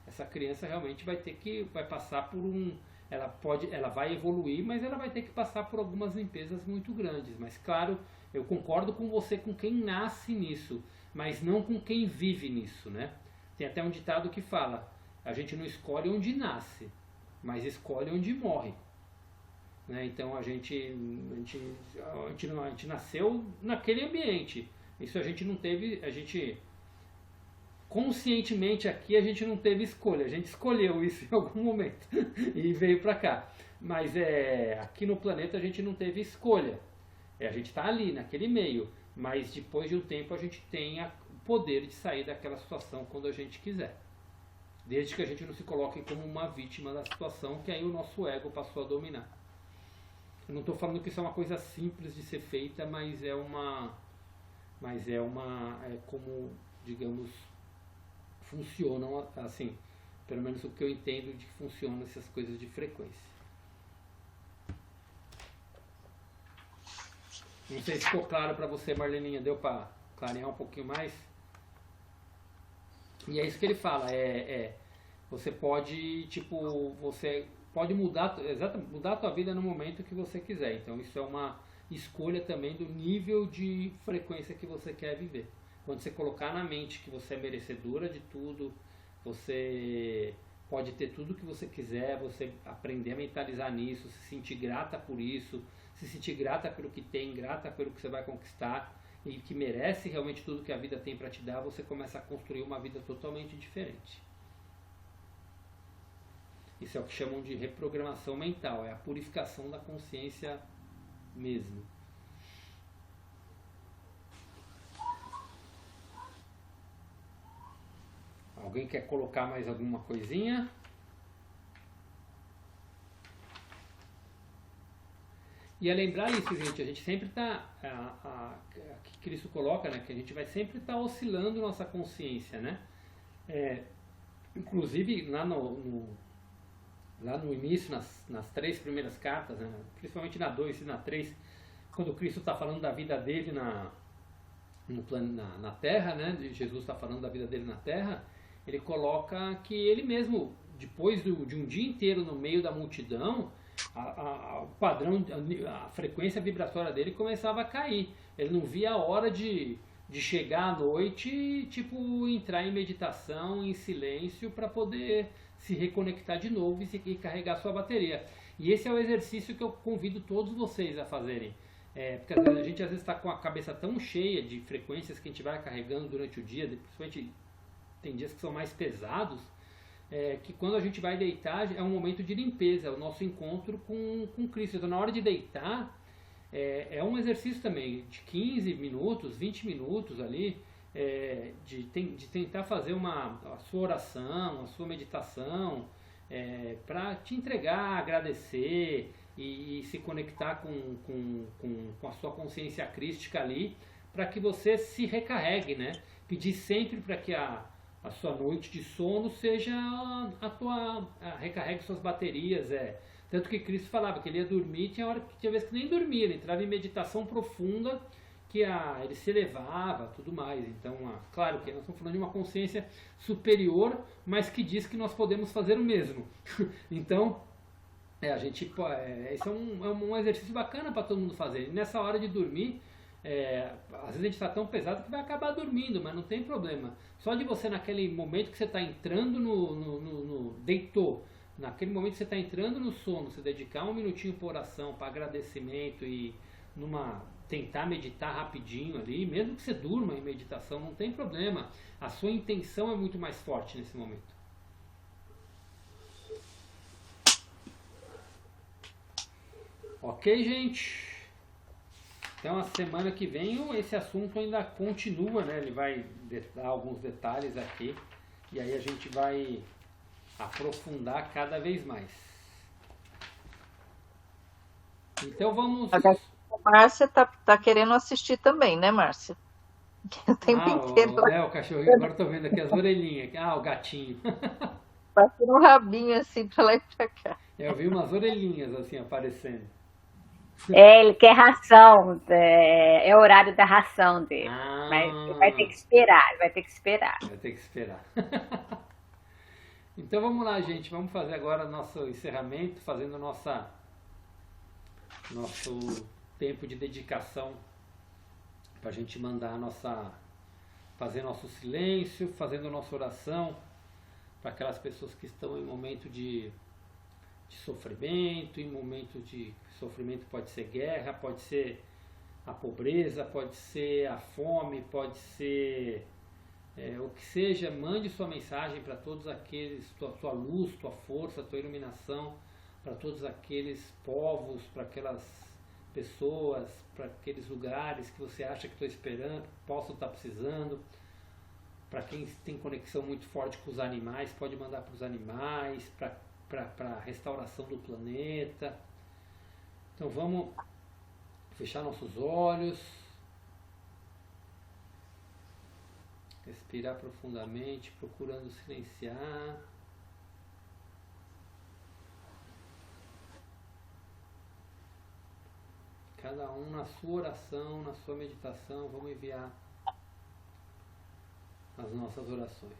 essa criança realmente vai passar por ela vai evoluir, mas ela vai ter que passar por algumas limpezas muito grandes. Mas claro, eu concordo com você, com quem nasce nisso, mas não com quem vive nisso, né? Tem até um ditado que fala: a gente não escolhe onde nasce, mas escolhe onde morre. Né? Então a gente nasceu naquele ambiente. Isso a gente não teve, conscientemente aqui a gente não teve escolha, a gente escolheu isso em algum momento e veio para cá. Mas aqui no planeta a gente não teve escolha. A gente está ali naquele meio, mas depois de um tempo a gente tem o poder de sair daquela situação quando a gente quiser. Desde que a gente não se coloque como uma vítima da situação, que aí o nosso ego passou a dominar. Eu não estou falando que isso é uma coisa simples de ser feita, mas é como, digamos, funcionam, assim, pelo menos o que eu entendo de que funcionam essas coisas de frequência. Não sei se ficou claro para você, Marleninha, deu para clarear um pouquinho mais? E é isso que ele fala, você pode, você pode mudar a tua vida no momento que você quiser. Então isso é uma escolha também do nível de frequência que você quer viver. Quando você colocar na mente que você é merecedora de tudo, você pode ter tudo que você quiser, você aprender a mentalizar nisso, se sentir grata por isso, se sentir grata pelo que tem, grata pelo que você vai conquistar e que merece realmente tudo que a vida tem para te dar, você começa a construir uma vida totalmente diferente. Isso é o que chamam de reprogramação mental, é a purificação da consciência mesmo. Alguém quer colocar mais alguma coisinha? E é lembrar isso, gente, a gente sempre está, que Cristo coloca, né, que a gente vai sempre estar oscilando nossa consciência, né? Inclusive, lá no início, nas 3 primeiras cartas, né, principalmente na 2 e na 3, quando Cristo está falando da vida dele na Terra, né, Jesus está falando da vida dele na Terra, ele coloca que ele mesmo, depois de um dia inteiro no meio da multidão, o padrão, a frequência vibratória dele começava a cair. Ele não via a hora de chegar à noite e tipo, entrar em meditação, em silêncio, para poder se reconectar de novo e carregar sua bateria. E esse é o exercício que eu convido todos vocês a fazerem. Porque a gente às vezes está com a cabeça tão cheia de frequências que a gente vai carregando durante o dia, principalmente tem dias que são mais pesados, que quando a gente vai deitar é um momento de limpeza, é o nosso encontro com Cristo. Então na hora de deitar, é um exercício também de 15 minutos, 20 minutos ali, de tentar fazer a sua oração, a sua meditação, para te entregar, agradecer e se conectar com a sua consciência crística ali, para que você se recarregue, né? Pedir sempre para que a sua noite de sono seja recarregue suas baterias. Tanto que Cristo falava que ele ia dormir, tinha vezes que nem dormia, ele entrava em meditação profunda, que ele se elevava, tudo mais. Então, claro que nós estamos falando de uma consciência superior, mas que diz que nós podemos fazer o mesmo. Então, esse é um exercício bacana para todo mundo fazer. E nessa hora de dormir, às vezes a gente está tão pesado que vai acabar dormindo, mas não tem problema. Só de você, naquele momento que você está entrando deitou, naquele momento que você está entrando no sono, você dedicar um minutinho para oração, para agradecimento e tentar meditar rapidinho ali, mesmo que você durma em meditação, não tem problema. A sua intenção é muito mais forte nesse momento. Ok, gente? Então, a semana que vem esse assunto ainda continua, né? Ele vai dar alguns detalhes aqui e aí a gente vai aprofundar cada vez mais. Então, vamos... A Márcia tá querendo assistir também, né, Márcia? O tempo inteiro. O cachorrinho, agora eu tô vendo aqui as orelhinhas. O gatinho. Passando um rabinho assim pra lá e pra cá. Eu vi umas orelhinhas assim aparecendo. Ele quer ração, é o horário da ração dele. Mas ele vai ter que esperar, Vai ter que esperar. Então vamos lá, gente. Vamos fazer agora nosso encerramento, fazendo nosso tempo de dedicação para a gente fazer nosso silêncio, fazendo nossa oração para aquelas pessoas que estão em momento de sofrimento, em momento de sofrimento pode ser guerra, pode ser a pobreza, pode ser a fome, pode ser o que seja. Mande sua mensagem para todos aqueles, tua luz, tua força, tua iluminação, para todos aqueles povos, para aquelas pessoas, para aqueles lugares que você acha que possam estar precisando. Para quem tem conexão muito forte com os animais, pode mandar para os animais, para a restauração do planeta. Então vamos fechar nossos olhos, respirar profundamente, procurando silenciar. Cada um na sua oração, na sua meditação, vamos enviar as nossas orações.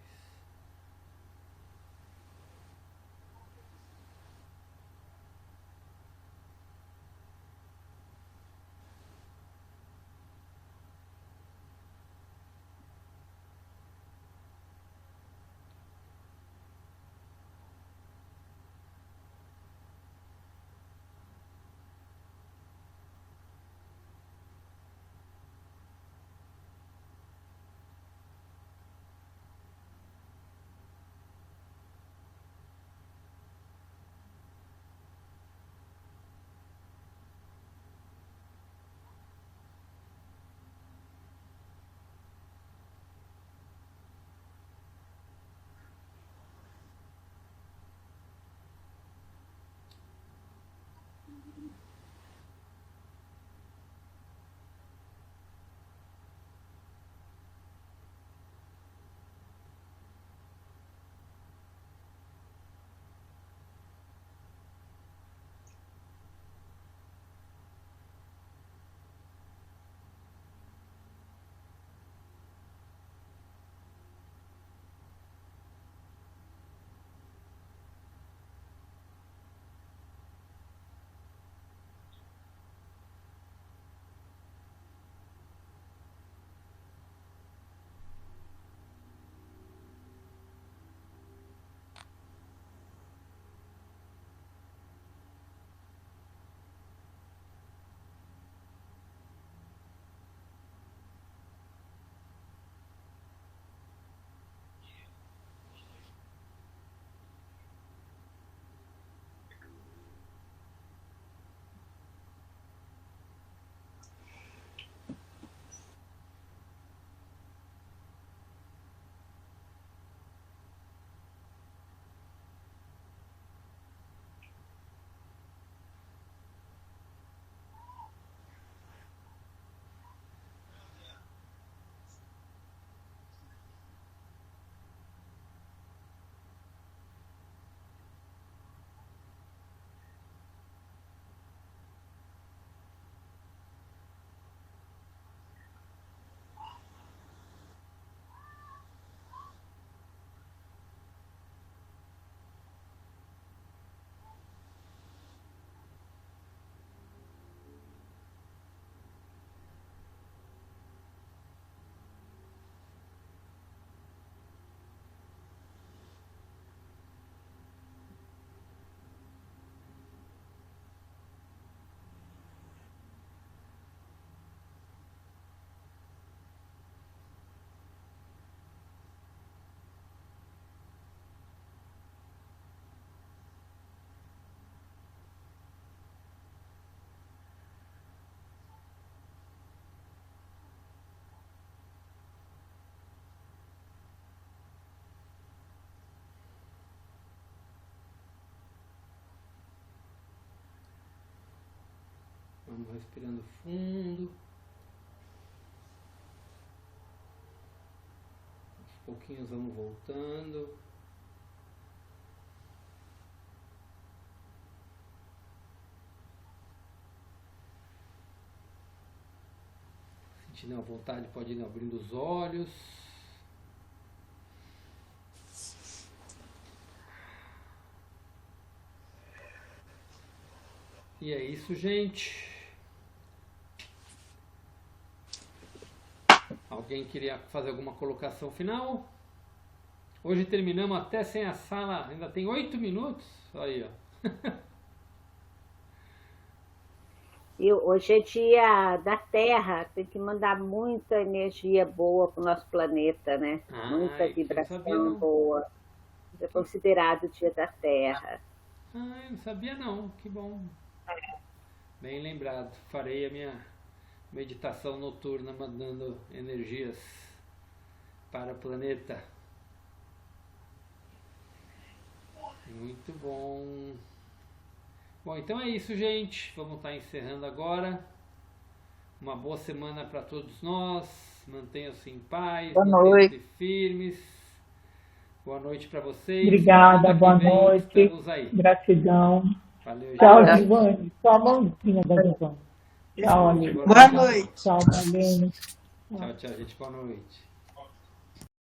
Vamos respirando fundo. Aos pouquinhos vamos voltando. Sentindo a vontade, pode ir abrindo os olhos. E é isso, gente. Alguém queria fazer alguma colocação final? Hoje terminamos até sem a sala, ainda tem 8 minutos. Aí, ó. E hoje é dia da Terra, tem que mandar muita energia boa para o nosso planeta, né? Muita vibração boa. É considerado o dia da Terra. Eu não sabia não, que bom. Bem lembrado. Farei a minha meditação noturna mandando energias para o planeta. Muito bom. Bom, então é isso, gente. Vamos estar encerrando agora. Uma boa semana para todos nós. Mantenham-se em paz. Boa noite. Mantenham-se firmes. Boa noite para vocês. Obrigada, boa noite. Gratidão. Valeu, tchau, gente. Giovanni. Só a mãozinha da Giovanni. Tchau, amigo. Boa noite. Tchau, Marlene. Tchau, gente. Boa noite.